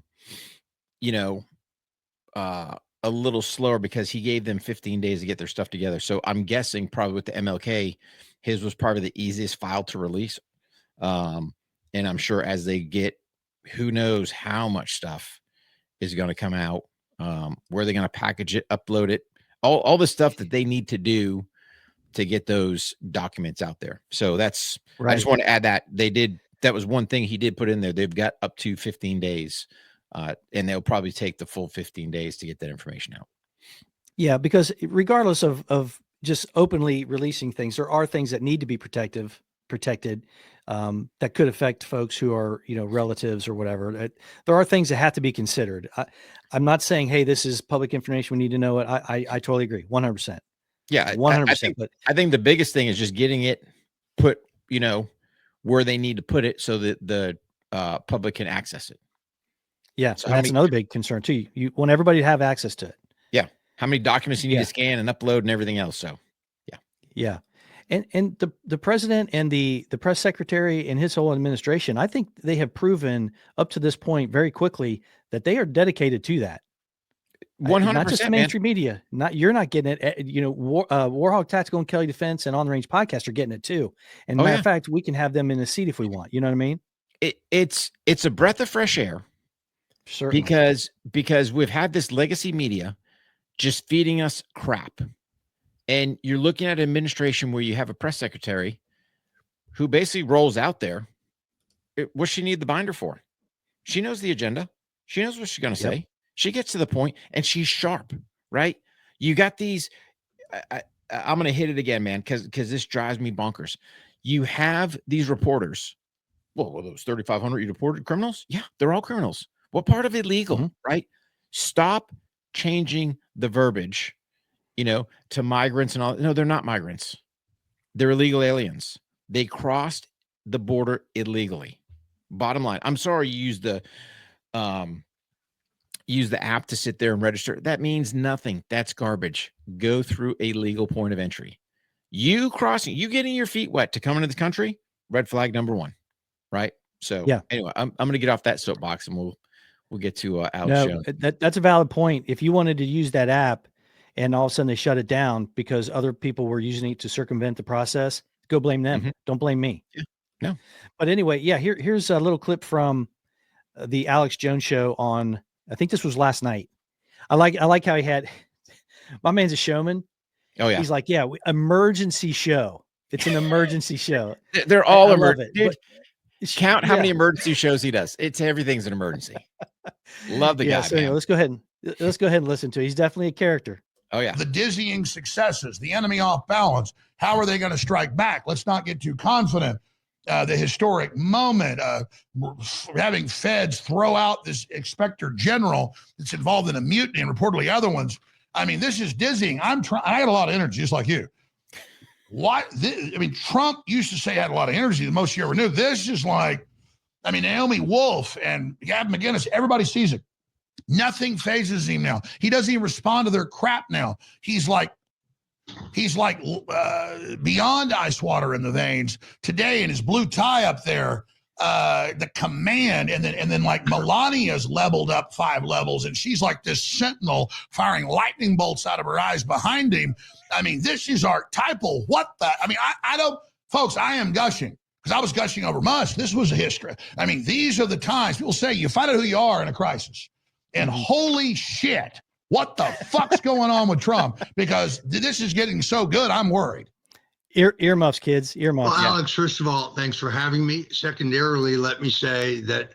little slower, because he gave them 15 days to get their stuff together. So I'm guessing probably with the MLK, his was probably the easiest file to release. And I'm sure as they get, who knows how much stuff is going to come out, where they're going to package it, upload it, all the stuff that they need to do to get those documents out there. So that's right. I just want to add that that was one thing he did put in there. They've got up to 15 days, and they'll probably take the full 15 days to get that information out. Yeah, because regardless of just openly releasing things, there are things that need to be protected that could affect folks who are, relatives or whatever. There are things that have to be considered. I'm not saying, hey, this is public information, we need to know it. I totally agree. 100%. Yeah. 100%. But I think the biggest thing is just getting it put, where they need to put it so that the public can access it. Yeah. So that's another big concern too. You want everybody to have access to it. Yeah. How many documents you need to scan and upload and everything else. So yeah. Yeah. And the president and the press secretary and his whole administration, I think they have proven up to this point very quickly that they are dedicated to that. 100%, not just the mainstream media. You're not getting it. Warhawk Tactical and Kelley Defense and On the Range podcast are getting it too. And matter of fact, we can have them in a seat if we want. You know what I mean? It's a breath of fresh air. Certainly. Because we've had this legacy media just feeding us crap. And you're looking at an administration where you have a press secretary who basically rolls out there. What's she need the binder for? She knows the agenda. She knows what she's going to say. She gets to the point and she's sharp, right? You got these. I'm going to hit it again, man, because this drives me bonkers. You have these reporters. Well, those 3,500 you reported criminals? Yeah, they're all criminals. What part of illegal, right? Stop changing the verbiage, to migrants and all. No, they're not migrants. They're illegal aliens. They crossed the border illegally. Bottom line. I'm sorry you use the app to sit there and register. That means nothing. That's garbage. Go through a legal point of entry. You getting your feet wet to come into the country, red flag number one, right? So anyway, I'm going to get off that soapbox and we'll get to Alex Jones. That's a valid point. If you wanted to use that app and all of a sudden they shut it down because other people were using it to circumvent the process, go blame them. Don't blame me. Yeah. No. But anyway, here's a little clip from the Alex Jones show on, I think this was last night. I like how he had, my man's a showman. Oh yeah. He's like, emergency show. It's an emergency show. They're all emergency. Count how many emergency shows he does. Everything's an emergency. Love the guy. So anyway, let's go ahead and listen to it. He's definitely a character. Oh yeah. The dizzying successes, the enemy off balance. How are they going to strike back? Let's not get too confident. The historic moment, having feds throw out this inspector general that's involved in a mutiny and reportedly other ones. I mean, this is dizzying. I got a lot of energy, just like you. Trump used to say he had a lot of energy, the most you ever knew. This is like, Naomi Wolf and Gavin McInnes, everybody sees it. Nothing phases him now. He doesn't even respond to their crap now. He's like beyond ice water in the veins today, in his blue tie up there. The command, and then like Melania's leveled up 5 levels, and she's like this sentinel firing lightning bolts out of her eyes behind him. This is archetypal. What the? I don't, folks. I am gushing because I was gushing over Musk. This was a history. These are the times people say you find out who you are in a crisis, and holy shit, what the fuck's going on with Trump? Because this is getting so good, I'm worried. Earmuffs, kids. Earmuffs. Well, Alex, first of all, thanks for having me. Secondarily, let me say that,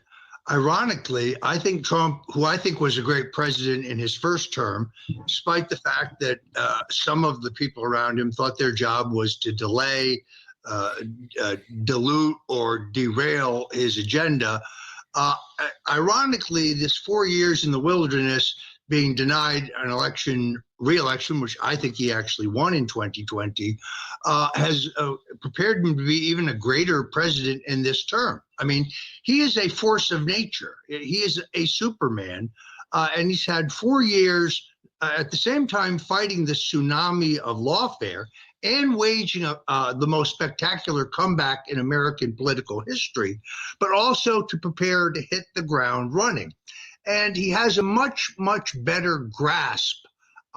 ironically, I think Trump, who I think was a great president in his first term, despite the fact that some of the people around him thought their job was to delay, dilute, or derail his agenda. Ironically, this 4 years in the wilderness, being denied an re-election, which I think he actually won in 2020, has prepared him to be even a greater president in this term. He is a force of nature. He is a Superman, and he's had 4 years at the same time fighting the tsunami of lawfare and waging the most spectacular comeback in American political history, but also to prepare to hit the ground running. And he has a much, much better grasp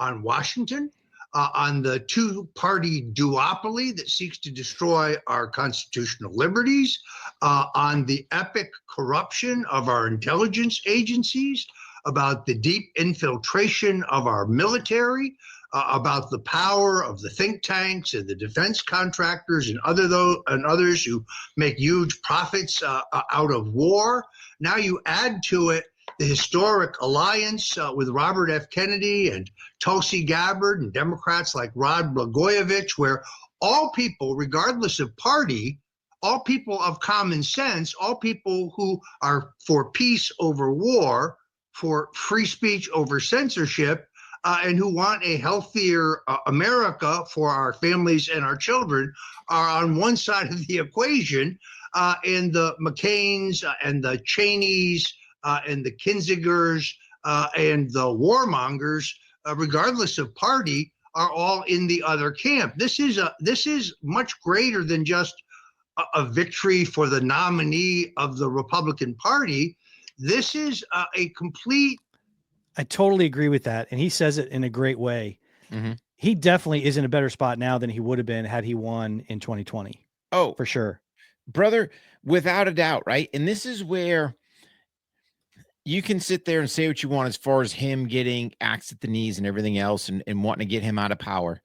on Washington, on the two-party duopoly that seeks to destroy our constitutional liberties, on the epic corruption of our intelligence agencies, about the deep infiltration of our military, about the power of the think tanks and the defense contractors and others who make huge profits out of war. Now you add to it the historic alliance with Robert F. Kennedy and Tulsi Gabbard and Democrats like Rod Blagojevich, where all people, regardless of party, all people of common sense, all people who are for peace over war, for free speech over censorship, and who want a healthier America for our families and our children, are on one side of the equation, and the McCains and the Cheneys and the Kinzigers and the warmongers, regardless of party, are all in the other camp. This is much greater than just a victory for the nominee of the Republican Party. This is a complete. I totally agree with that, and he says it in a great way. Mm-hmm. He definitely is in a better spot now than he would have been had he won in 2020. Oh, for sure, brother, without a doubt, right? And this is where you can sit there and say what you want as far as him getting axed at the knees and everything else and wanting to get him out of power.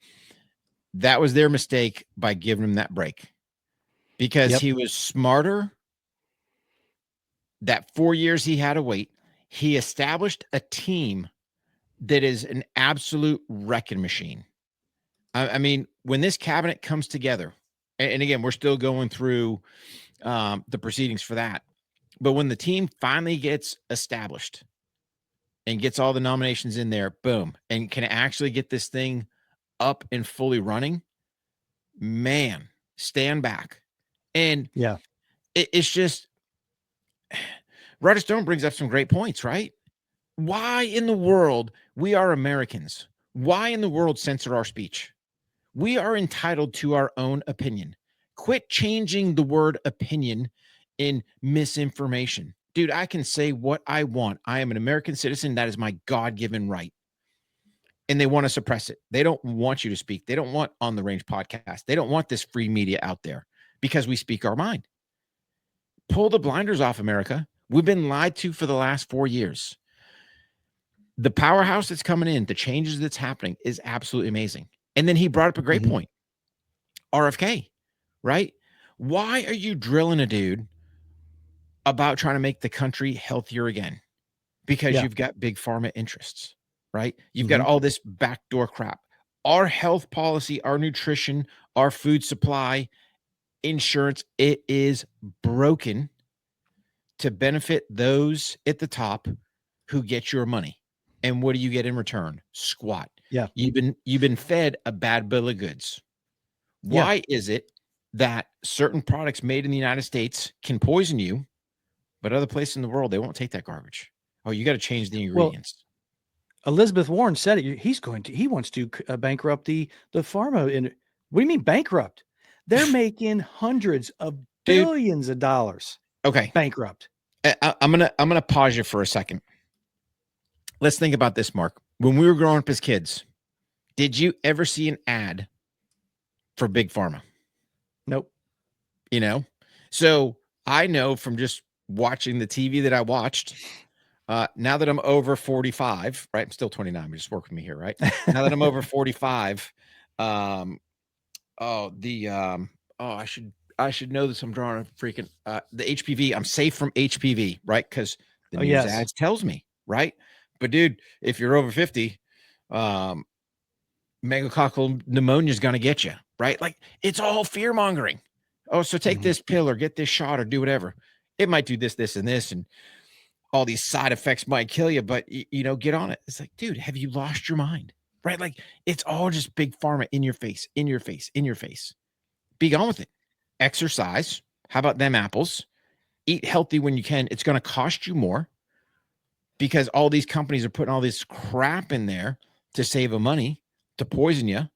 That was their mistake by giving him that break, because he was smarter. That 4 years he had to wait. He established a team that is an absolute wrecking machine. When this cabinet comes together, and again, we're still going through the proceedings for that. But when the team finally gets established and gets all the nominations in there, boom, and can actually get this thing up and fully running, man, stand back. And it's just, Roger Stone brings up some great points, right? Why in the world, we are Americans, why in the world censor our speech? We are entitled to our own opinion. Quit changing the word opinion in misinformation. Dude, I can say what I want. I am an American citizen. That is my God-given right. And they want to suppress it. They don't want you to speak. They don't want On the Range podcast. They don't want this free media out there because we speak our mind. Pull the blinders off, America. We've been lied to for the last 4 years. The powerhouse that's coming in, the changes that's happening is absolutely amazing. And then he brought up a great point. RFK, right? Why are you drilling a dude about trying to make the country healthier again? Because you've got big pharma interests, right? You've got all this backdoor crap. Our health policy, our nutrition, our food supply, insurance, it is broken to benefit those at the top who get your money. And what do you get in return? Squat. Yeah. You've been fed a bad bill of goods. Why is it that certain products made in the United States can poison you, but other places in the world, they won't take that garbage? Oh, you got to change the ingredients. Elizabeth Warren said it. He wants to bankrupt the pharma. What do you mean bankrupt? They're making hundreds of billions of dollars. Okay. Bankrupt. I'm gonna pause you for a second. Let's think about this, Mark. When we were growing up as kids, did you ever see an ad for Big Pharma? Nope. You know, so I know from just watching the TV that I watched, now that I'm over 45, right? I'm still 29, but just work with me here, right? Now that I'm over 45, I should know this. I'm drawing a freaking the HPV. I'm safe from HPV, right? Because the news ads tells me, right? But dude, if you're over 50, meningococcal pneumonia is going to get you, right? Like, it's all fear mongering. Oh, so take this pill or get this shot or do whatever. It might do this, this, and this, and all these side effects might kill you, but get on it. It's like, dude, have you lost your mind? Right? Like, it's all just big pharma in your face, in your face, in your face. Be gone with it. Exercise. How about them apples? Eat healthy when you can. It's going to cost you more because all these companies are putting all this crap in there to save money, to poison you.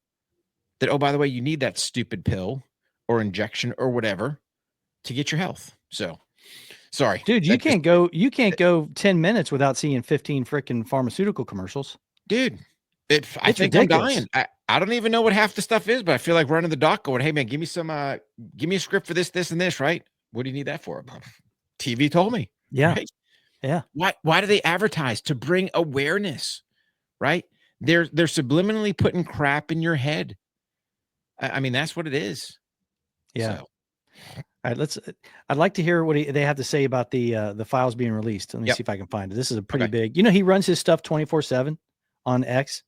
That, oh, by the way, you need that stupid pill or injection or whatever to get your health. So, sorry, dude, you can't go 10 minutes without seeing 15 freaking pharmaceutical commercials. Dude, I think ridiculous. I'm dying. I don't even know what half the stuff is, but I feel like running the doc going, hey man, give me a script for this, this, and this, right? What do you need that for? TV told me. Yeah. Right? Yeah. Why do they advertise? To bring awareness, right? They're subliminally putting crap in your head. I mean, that's what it is. Yeah. So. All right, I'd like to hear what they have to say about the files being released. Let me see if I can find it. This is a pretty big, he runs his stuff 24/7 on X.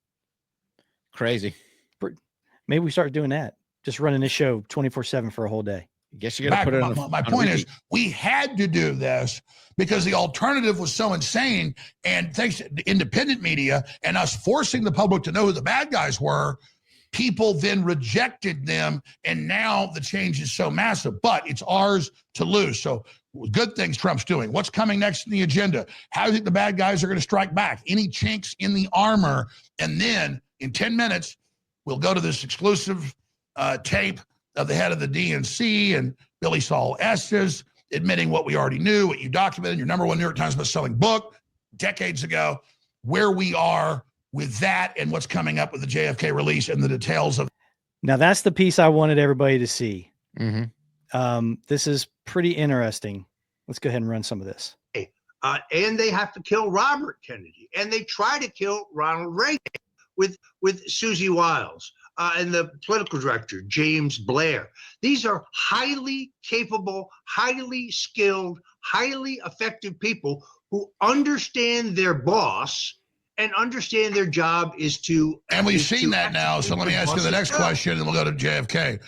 Crazy. Maybe we start doing that. Just running this show 24/7 for a whole day. I guess you got to put it on. My point is, we had to do this because the alternative was so insane. And thanks to the independent media and us forcing the public to know who the bad guys were, people then rejected them. And now the change is so massive, but it's ours to lose. So good things Trump's doing. What's coming next in the agenda? How do you think the bad guys are going to strike back? Any chinks in the armor? And then in 10 minutes, we'll go to this exclusive tape of the head of the DNC and Billy Saul Estes admitting what we already knew, what you documented, your #1 New York Times bestselling book decades ago, where we are with that and what's coming up with the JFK release and the details of. Now, that's the piece I wanted everybody to see. Mm-hmm. This is pretty interesting. Let's go ahead and run some of this. And they have to kill Robert Kennedy. And they try to kill Ronald Reagan with Susie Wiles and the political director, James Blair. These are highly capable, highly skilled, highly effective people who understand their boss and understand their job is to. And we've seen that now. So let me ask you the next question and we'll go to JFK.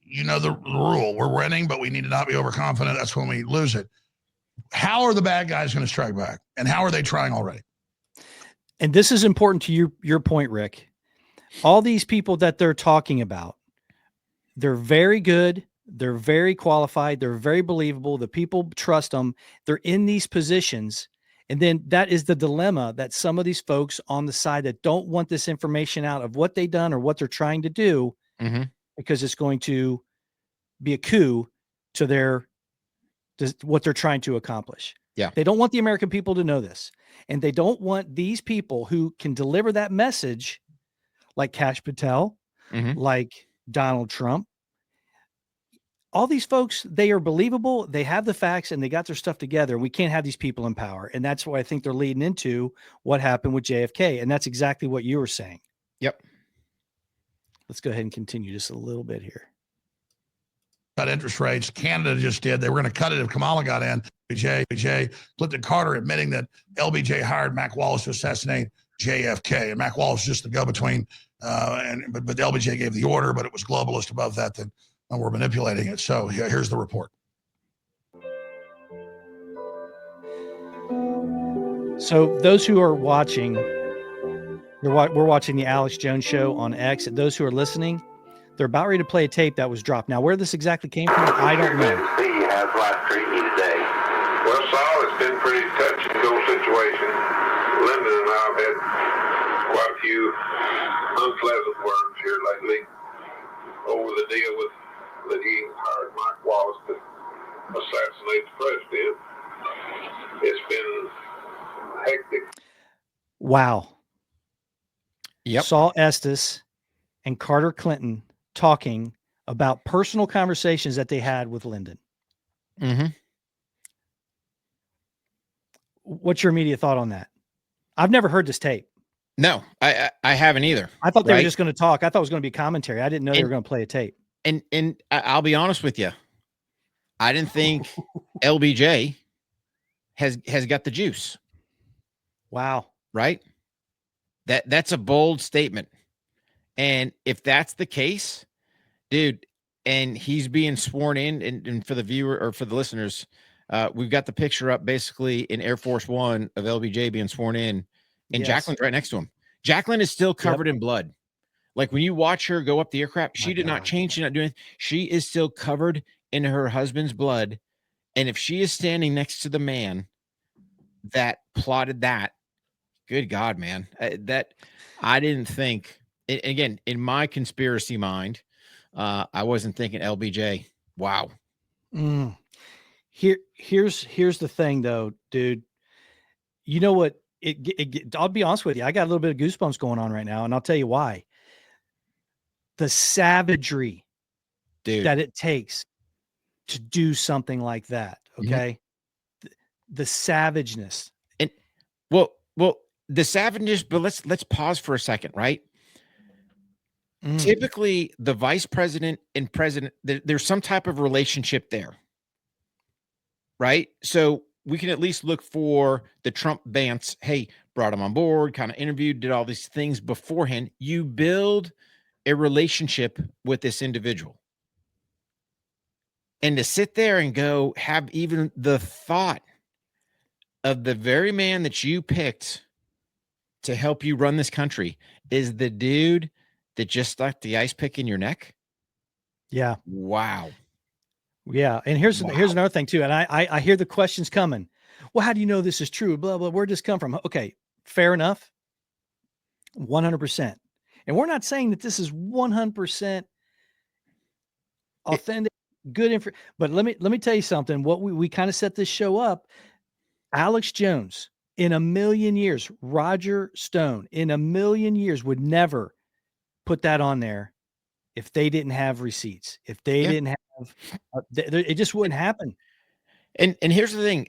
You know the rule. We're winning, but we need to not be overconfident. That's when we lose it. How are the bad guys going to strike back? And how are they trying already? And this is important to your point, Rick. All these people that they're talking about, they're very good. They're very qualified. They're very believable. The people trust them. They're in these positions. And then that is the dilemma that some of these folks on the side that don't want this information out of what they've done or what they're trying to do, because it's going to be a coup to what they're trying to accomplish. Yeah. They don't want the American people to know this. And they don't want these people who can deliver that message, like Kash Patel, like Donald Trump. All these folks, they are believable. They have the facts and they got their stuff together. We can't have these people in power. And that's why I think they're leading into what happened with JFK. And that's exactly what you were saying. Yep. Let's go ahead and continue just a little bit here. Cut interest rates. Canada just did. They were going to cut it if Kamala got in. Clinton Carter admitting that LBJ hired Mac Wallace to assassinate JFK. And Mac Wallace is just the go-between. But LBJ gave the order, but it was globalist above that we're manipulating it. So here's the report. So those who are watching, We're watching the Alex Jones show on X. And those who are listening, they're about ready to play a tape that was dropped. Now, where this exactly came from, I don't know. How's life treating you today? Well, Saul, it's been pretty touch and go situation. Lyndon and I have had quite a few unpleasant words here lately over the deal with that he hired Mike Wallace to assassinate the president. It's been hectic. Wow. Yep. Saul Estes and Carter Clinton talking about personal conversations that they had with Lyndon. Mm-hmm. What's your immediate thought on that? I've never heard this tape. No, I haven't either. I thought they were right? just going to talk. I thought it was going to be commentary. I didn't know they were going to play a tape. And I'll be honest with you, I didn't think LBJ has got the juice. Wow. Right? That's a bold statement. And if that's the case, dude, and he's being sworn in, and for the viewer or for the listeners, we've got the picture up basically in Air Force One of LBJ being sworn in, and Yes. Jacqueline's right next to him. Jacqueline is still covered in blood. Like when you watch her go up the aircraft, she did not change. She did not do anything. She is still covered in her husband's blood. And if she is standing next to the man that plotted that, good God, man, that I didn't think. And again, in my conspiracy mind, I wasn't thinking LBJ. Wow. Here's the thing, though, dude. You know what? I'll be honest with you. I got a little bit of goosebumps going on right now, and I'll tell you why. The savagery, dude, that it takes to do something like that. Okay, the savageness, and well, the savageness. But let's pause for a second, right? Typically, the vice president and president, there's some type of relationship there, right? So we can at least look for the Trump Vance. Hey, brought him on board, kind of interviewed, did all these things beforehand. You build a relationship with this individual. And to sit there and go have even the thought of the very man that you picked to help you run this country is the dude that just stuck the ice pick in your neck. Yeah. Wow. Yeah. And here's another thing too. And I hear the questions coming. Well, how do you know this is true? Blah, blah. Where'd this come from? Okay. Fair enough. 100%. And we're not saying that this is 100% authentic, good info. But let me tell you something. What we kind of set this show up. Alex Jones, in a million years, Roger Stone, in a million years, would never put that on there if they didn't have receipts. If they didn't have, it just wouldn't happen. And here's the thing,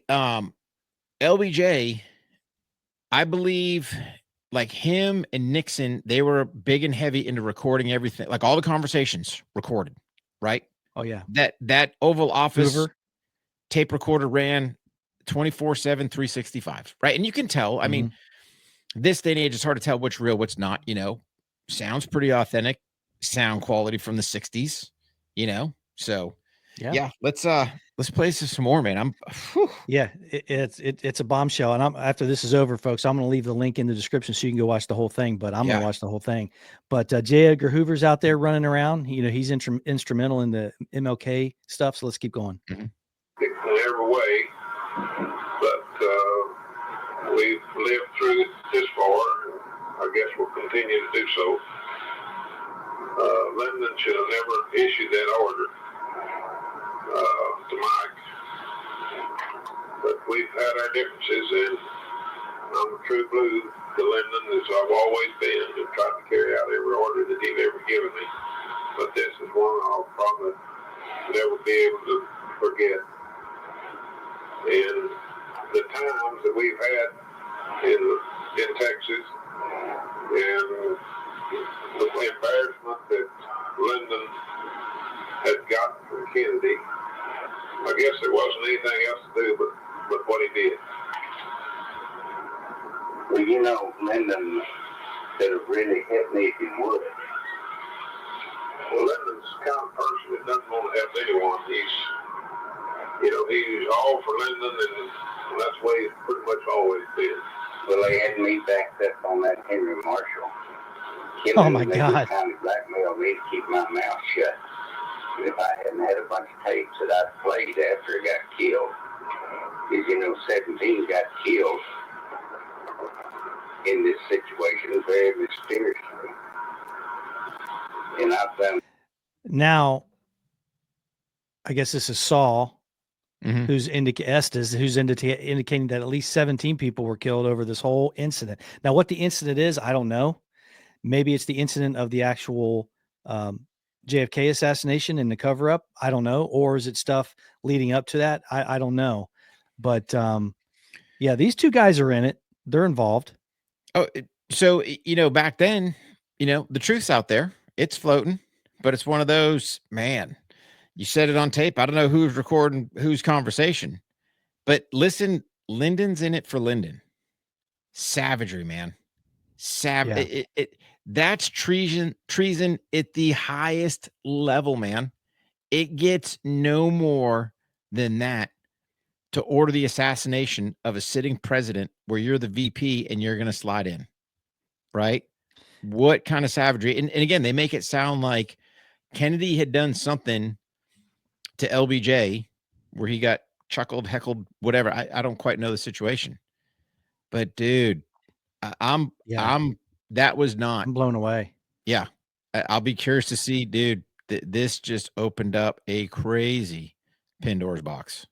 LBJ, I believe, like him and Nixon, they were big and heavy into recording everything, like all the conversations recorded, right? Oh yeah. That Oval Office Hoover tape recorder ran 24/7, 365, right? And you can tell, I mean, this day and age, it's hard to tell what's real, what's not, sounds pretty authentic, sound quality from the 60s, so yeah, let's play this some more, man. It's a bombshell. And after this is over, folks, I'm going to leave the link in the description so you can go watch the whole thing, but I'm going to watch the whole thing. But J. Edgar Hoover's out there running around, he's instrumental in the MLK stuff. So let's keep going. In every way, but we've lived through it this far, and I guess we'll continue to do so. Lyndon should have never issued that order to Mike, but we've had our differences, and I'm a true blue to Lyndon, as I've always been, and tried to carry out every order that he'd ever given me. But this is one I'll probably never be able to forget. And the times that we've had in Texas, and the embarrassment that Lyndon had gotten from Kennedy, I guess there wasn't anything else to do but what he did. Well, Lyndon could have really hit me if he would. Well, Lyndon's the kind of person that doesn't want to help anyone. He's all for Lyndon, and that's the way he's pretty much always been. Well, they had me backed up on that Henry Marshall. Oh, my God. Kind of blackmailed me to keep my mouth shut. And if I hadn't had a bunch of tapes that I played after he got killed, because, you know, 17 got killed in this situation very mysteriously. And I found. Now, I guess this is Saul, Mhm. who's indicating that at least 17 people were killed over this whole incident. Now, what the incident is, I don't know. Maybe it's the incident of the actual JFK assassination and the cover up. I don't know. Or is it stuff leading up to that? I don't know. But yeah, these two guys are in it. They're involved. Oh, so, you know, back then, you know, the truth's out there. It's floating, but it's one of those, man, you said it on tape. I don't know who's recording whose conversation, but listen, Lyndon's in it for Lyndon. Savagery, man. Yeah. That's treason at the highest level, man. It gets no more than that to order the assassination of a sitting president where you're the VP and you're going to slide in, right? What kind of savagery? And again, they make it sound like Kennedy had done something to LBJ where he got chuckled, heckled, whatever. I don't quite know the situation, but dude, I'm that was not. I'm blown away. Yeah, I'll be curious to see, dude. This just opened up a crazy Pandora's box.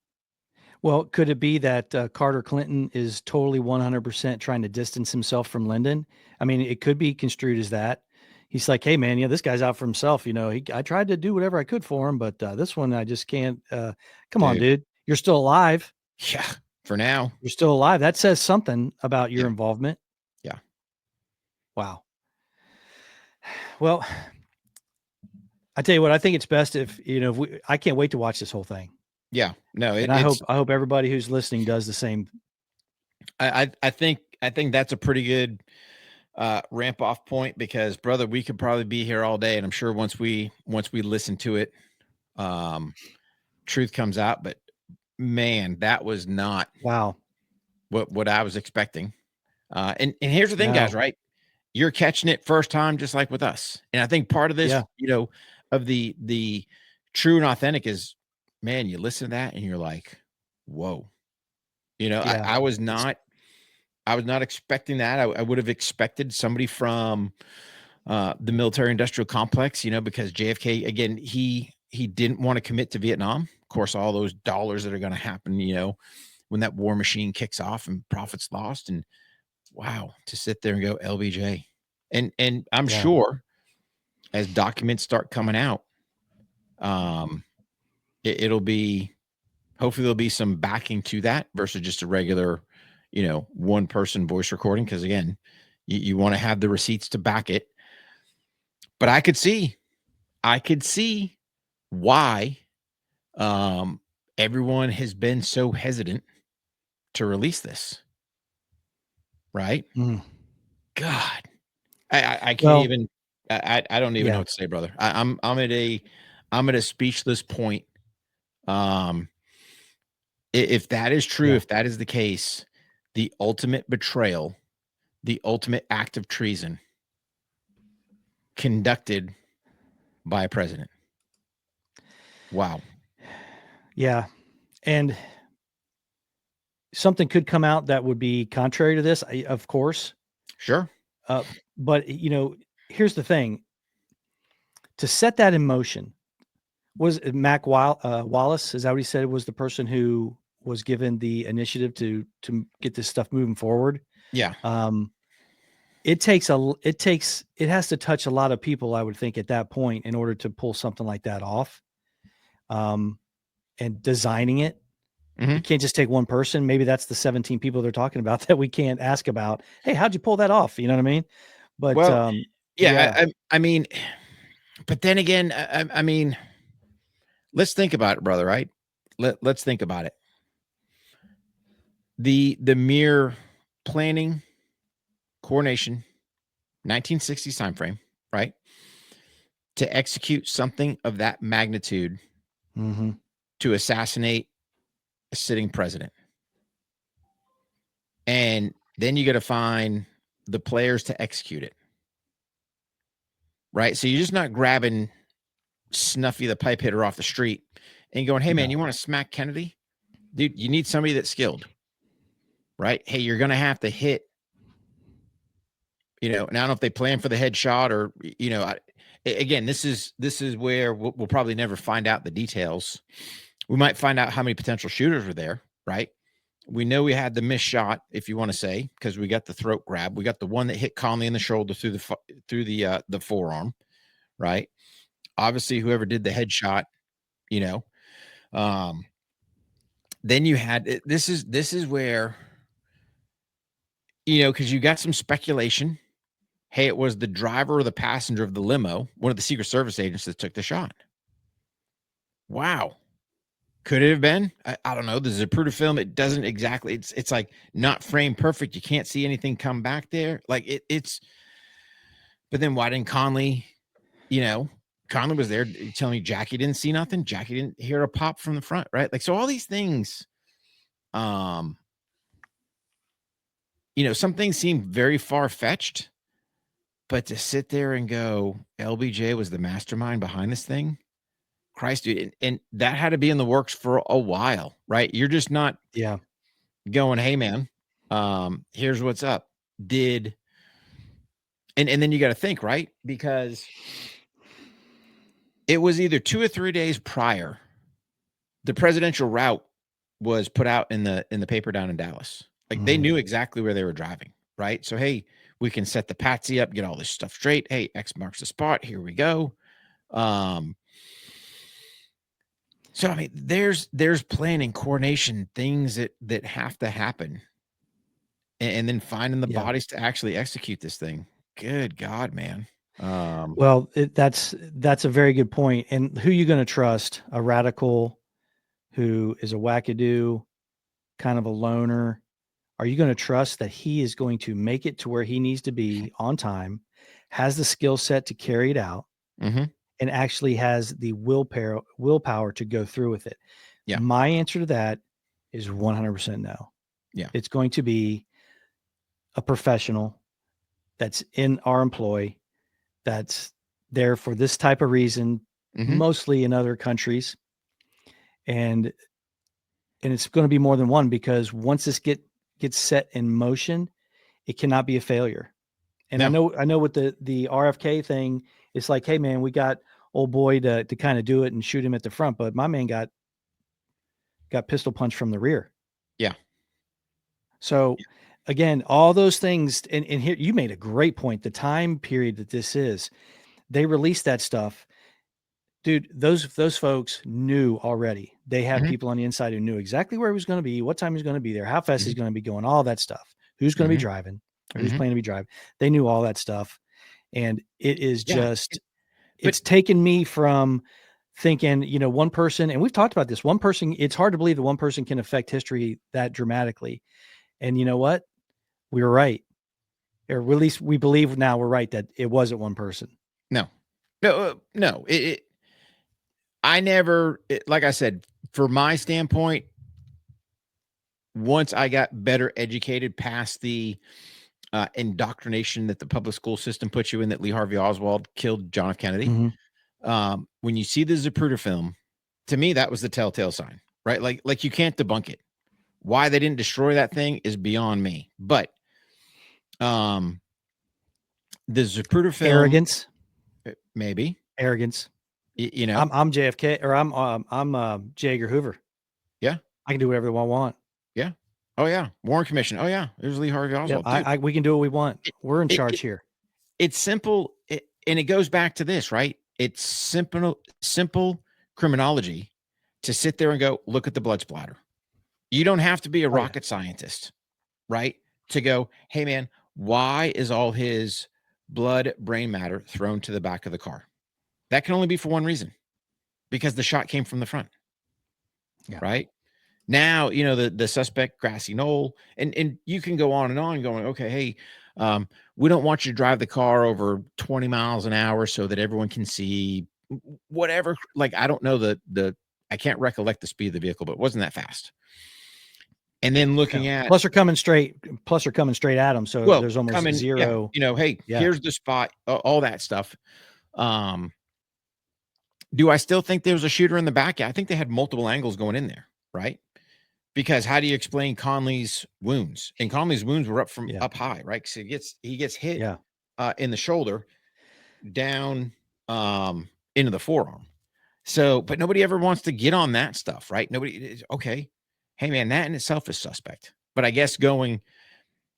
Well, could it be that Carter Clinton is totally 100% trying to distance himself from Lyndon? I mean, it could be construed as that. He's like, hey, man, this guy's out for himself. You know, I tried to do whatever I could for him, but this one, I just can't. Come on, dude. You're still alive. Yeah, for now. You're still alive. That says something about your involvement. Yeah. Wow. Well, I tell you what, I think it's best if, I can't wait to watch this whole thing. Yeah, no, and I hope everybody who's listening does the same. I think that's a pretty good ramp off point because, brother, we could probably be here all day, and I'm sure once we listen to it, truth comes out. But man, that was not what I was expecting. And here's the thing, guys, right? You're catching it first time, just like with us. And I think part of this, of the true and authentic is, man, you listen to that and you're like, whoa, I was not expecting that. I would have expected somebody from the military industrial complex, because JFK, again, he didn't want to commit to Vietnam. Of course, all those dollars that are going to happen, when that war machine kicks off and profits lost. And wow, to sit there and go LBJ. And I'm sure as documents start coming out, it'll be, hopefully there'll be some backing to that versus just a regular, one person voice recording. Cause again, you want to have the receipts to back it. But I could see why everyone has been so hesitant to release this. Right? God, I can't even. I don't even know what to say, brother. I'm at a speechless point. If that is true, if that is the case, the ultimate betrayal, the ultimate act of treason conducted by a president. Wow. Yeah. And something could come out that would be contrary to this, of course. Sure. But, here's the thing. To set that in motion, was it Mac Wallace? Is that what he said was the person who was given the initiative to get this stuff moving forward? Yeah. It has to touch a lot of people, I would think, at that point in order to pull something like that off. And designing it. You can't just take one person. Maybe that's the 17 people they're talking about that we can't ask about. Hey, how'd you pull that off? You know what I mean? But I mean, but then again, I mean, let's think about it, brother. Right? Let's think about it. The mere planning, coordination, 1960s time frame, right? To execute something of that magnitude, to assassinate a sitting president. And Then you got to find the players to execute it. Right. So you're just not grabbing Snuffy, the pipe hitter, off the street and going, hey, man, you want to smack Kennedy? Dude, you need somebody that's skilled. Right. Hey, you're going to have to hit, and I don't know if they plan for the headshot or, again, this is where we'll probably never find out the details. We might find out how many potential shooters were there. Right. We know we had the missed shot, if you want to say, because we got the throat grab. We got the one that hit Conley in the shoulder through the forearm. Right. Obviously, whoever did the headshot, then you had, this is where, because you got some speculation. Hey, it was the driver or the passenger of the limo, one of the Secret Service agents that took the shot. Wow. Could it have been? I don't know. The Zapruder film, it doesn't exactly, it's like not frame perfect. You can't see anything come back there. Like but then why didn't Conley, Conley was there telling me Jackie didn't see nothing. Jackie didn't hear a pop from the front, right? Like, so all these things, some things seem very far-fetched, but to sit there and go, LBJ was the mastermind behind this thing, Christ, dude, and that had to be in the works for a while, right? You're just not going, hey, man, here's what's up. And then you got to think, right? Because it was either 2 or 3 days prior, the presidential route was put out in the paper down in Dallas. Like they knew exactly where they were driving, right? So, hey, we can set the patsy up, get all this stuff straight. Hey, X marks the spot. Here we go. So, I mean, there's planning, coordination, things that have to happen, and then finding the bodies to actually execute this thing. Good God, man. Well, that's a very good point. And who are you going to trust? A radical who is a wackadoo, kind of a loner? Are you going to trust that he is going to make it to where he needs to be on time, has the skill set to carry it out, and actually has the willpower to go through with it? Yeah. My answer to that is 100% no. Yeah. It's going to be a professional that's in our employ, that's there for this type of reason, mostly in other countries. And it's going to be more than one, because once this gets set in motion, it cannot be a failure. And I know with the RFK thing, it's like, hey man, we got old boy to kind of do it and shoot him at the front, but my man got pistol punched from the rear. Yeah. So again, all those things, and here you made a great point. The time period that this is, they released that stuff. Dude, those folks knew already. They had people on the inside who knew exactly where he was going to be, what time he's going to be there, how fast he's going to be going, all that stuff. Who's going to be driving, or who's planning to be driving. They knew all that stuff. And it is just, it's taken me from thinking, one person, and we've talked about this, one person, it's hard to believe that one person can affect history that dramatically. And you know what? We were right. Or at least we believe now we're right that it wasn't one person. No. Like I said, for my standpoint, once I got better educated past the indoctrination that the public school system puts you in, that Lee Harvey Oswald killed John F. Kennedy. When you see the Zapruder film, to me, that was the telltale sign, right? Like you can't debunk it. Why they didn't destroy that thing is beyond me. But the Zapruder film, arrogance, maybe arrogance. I'm JFK, or I'm J. Edgar Hoover. Yeah, I can do whatever I want. Yeah. Oh yeah, Warren Commission. Oh yeah, there's Lee Harvey Oswald. Yeah, we can do what we want. We're in charge here. It's simple, and it goes back to this, right? It's simple criminology to sit there and go, look at the blood splatter. You don't have to be a rocket scientist, right? To go, hey man, why is all his blood, brain matter thrown to the back of the car? That can only be for one reason, because the shot came from the front. Yeah. Right now, the suspect, grassy knoll, and you can go on and on going, okay, hey, we don't want you to drive the car over 20 miles an hour so that everyone can see whatever. Like, I don't know I can't recollect the speed of the vehicle, but it wasn't that fast. And then looking Yeah. at Plus, they're coming straight at them. So there's almost coming, zero. hey, Yeah. here's the spot, all that stuff. Do I still think there was a shooter in the back? Yeah, I think they had multiple angles going in there, right? Because how do you explain Conley's wounds? And Conley's wounds were up high, right? Because he gets hit in the shoulder down into the forearm. So, but nobody ever wants to get on that stuff, right? Nobody. Okay, hey man, that in itself is suspect. But I guess going,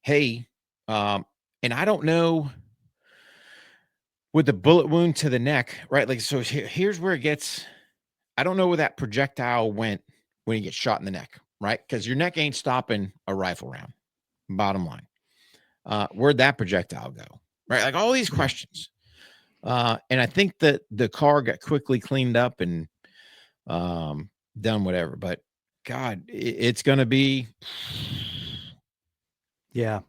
hey, and I don't know with the bullet wound to the neck, right? Like, so here's where it gets. I don't know where that projectile went when you get shot in the neck, right? Because your neck ain't stopping a rifle round. Bottom line, where'd that projectile go, right? Like all these questions. And I think that the car got quickly cleaned up and done whatever. But God, it's going to be. Yeah.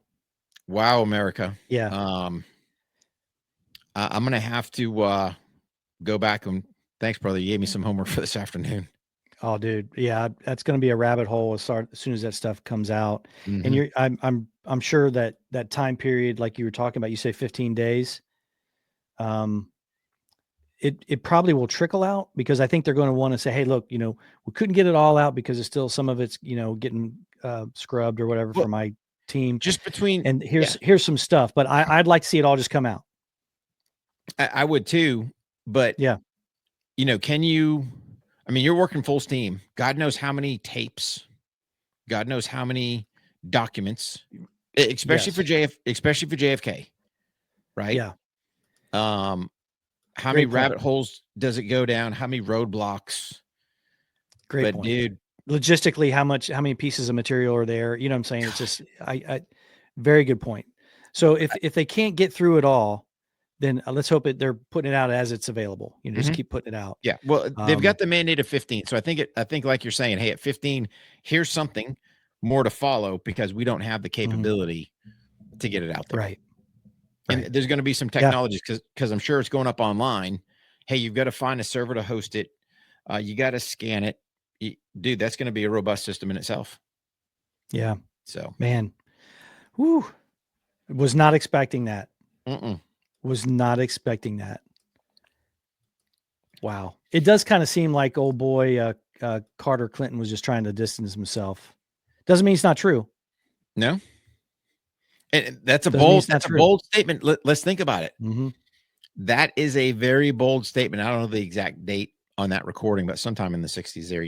Wow, America. Yeah. I'm going to have to go back and thanks, brother. You gave me some homework for this afternoon. Oh, dude. Yeah. That's going to be a rabbit hole as soon as that stuff comes out. Mhm. And I'm sure that time period, like you were talking about, you say 15 days. It probably will trickle out because I think they're going to want to say, hey, look, we couldn't get it all out because it's still some of it's, getting scrubbed or whatever for my team. Just between and here's some stuff, but I'd like to see it all just come out. I would too, but yeah, can you? I mean, you're working full steam. God knows how many tapes. God knows how many documents, especially for JFK, right? Yeah. How many rabbit holes does it go down? How many roadblocks? Great but point. Dude, logistically, how many pieces of material are there? You know what I'm saying? It's just, I very good point. So if they can't get through it all, then let's hope they're putting it out as it's available. Just keep putting it out. Yeah. Well, they've got the mandate of 15. So I think like you're saying, hey, at 15, here's something more to follow because we don't have the capability to get it out there. Right. And there's going to be some technologies because I'm sure it's going up online. Hey, you've got to find a server to host it. You got to scan it. Dude, that's going to be a robust system in itself. Yeah. So, man, whoo, was not expecting that. Mm-mm. Was not expecting that. Wow. It does kind of seem like old boy Carter Clinton was just trying to distance himself. Doesn't mean it's not true. No. And that's a bold statement. Let's think about it. Mm-hmm. That is a very bold statement. I don't know the exact date on that recording, but sometime in the 60s there,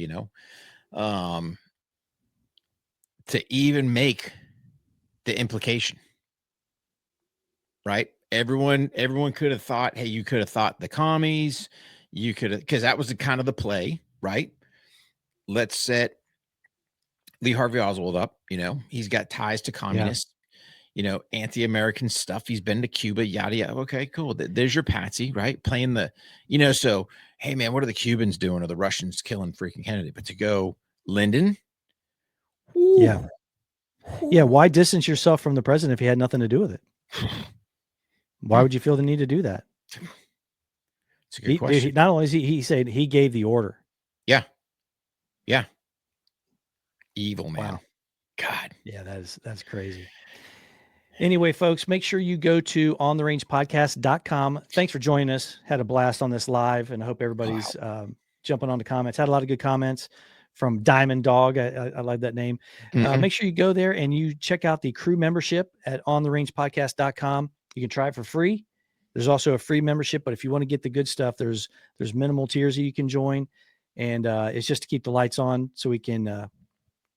to even make the implication, right? Everyone could have thought, hey, you could have thought the commies, you could have, because that was the kind of the play, right? Let's set Lee Harvey Oswald up. He's got ties to communists. Anti-American stuff. He's been to Cuba, yada, yada. Okay, cool. There's your patsy, right? Playing the, so, hey, man, what are the Cubans doing or the Russians killing freaking Kennedy? But to go, Lyndon? Ooh. Yeah. Yeah. Why distance yourself from the president if he had nothing to do with it? Why would you feel the need to do that? It's a good question. Not only is he said he gave the order. Yeah. Yeah. Evil, man. Wow. God. Yeah, that's crazy. Anyway, folks, make sure you go to ontherangepodcast.com. Thanks for joining us. Had a blast on this live, and I hope everybody's jumping on the comments. Had a lot of good comments from Diamond Dog. I like that name. Make sure you go there and you check out the crew membership at ontherangepodcast.com. You can try it for free. There's also a free membership, but if you want to get the good stuff, there's minimal tiers that you can join, and it's just to keep the lights on so we can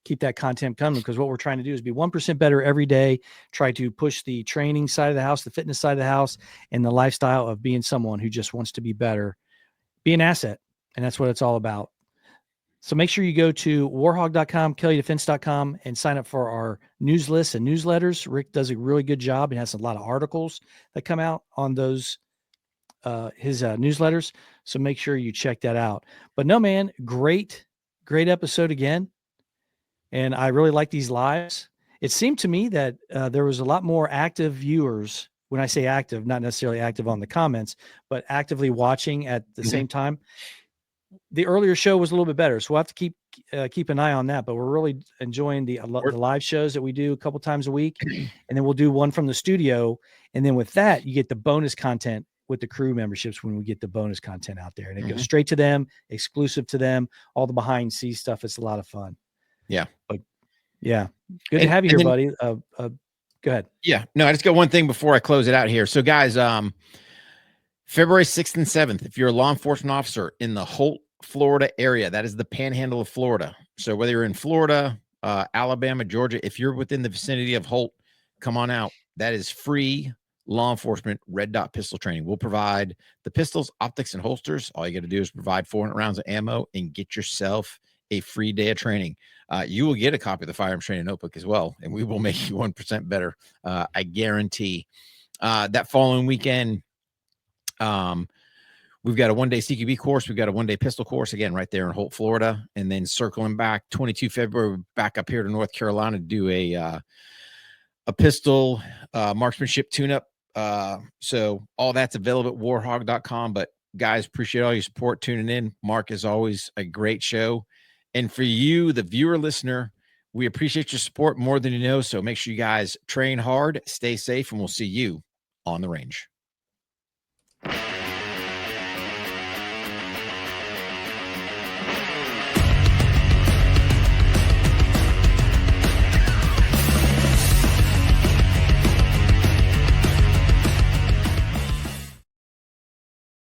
keep that content coming, because what we're trying to do is be 1% better every day, try to push the training side of the house, the fitness side of the house, and the lifestyle of being someone who just wants to be better, be an asset. And that's what it's all about. So make sure you go to warhog.com, kelleydefense.com, and sign up for our news lists and newsletters. Rick does a really good job and has a lot of articles that come out on those, his newsletters. So make sure you check that out. But no, man, great episode again. And I really like these lives. It seemed to me that there was a lot more active viewers. When I say active, not necessarily active on the comments, but actively watching at the same time. The earlier show was a little bit better. So we'll have to keep an eye on that. But we're really enjoying the live shows that we do a couple times a week, and then we'll do one from the studio. And then with that, you get the bonus content with the crew memberships when we get the bonus content out there, and it goes straight to them, exclusive to them, all the behind scenes stuff. It's a lot of fun. Yeah. But yeah, good to have you here, buddy. Go ahead. Yeah, no, I just got one thing before I close it out here. So guys, February 6th and 7th, if you're a law enforcement officer in the Holt, Florida area, that is the panhandle of Florida. So whether you're in Florida, Alabama, Georgia, if you're within the vicinity of Holt, come on out. That is free law enforcement red dot pistol training. We'll provide the pistols, optics, and holsters. All you got to do is provide 400 rounds of ammo and get yourself a free day of training. You will get a copy of the firearms training notebook as well, and we will make you 1% better. I guarantee. That following weekend, we've got a one-day CQB course. We've got a one-day pistol course, again, right there in Holt, Florida. And then circling back 22 February, back up here to North Carolina to do a pistol marksmanship tune-up. So all that's available at warhog.com. But guys, appreciate all your support tuning in. Mark, is always a great show. And for you, the viewer listener, we appreciate your support more than you know. So make sure you guys train hard, stay safe, and we'll see you on the range.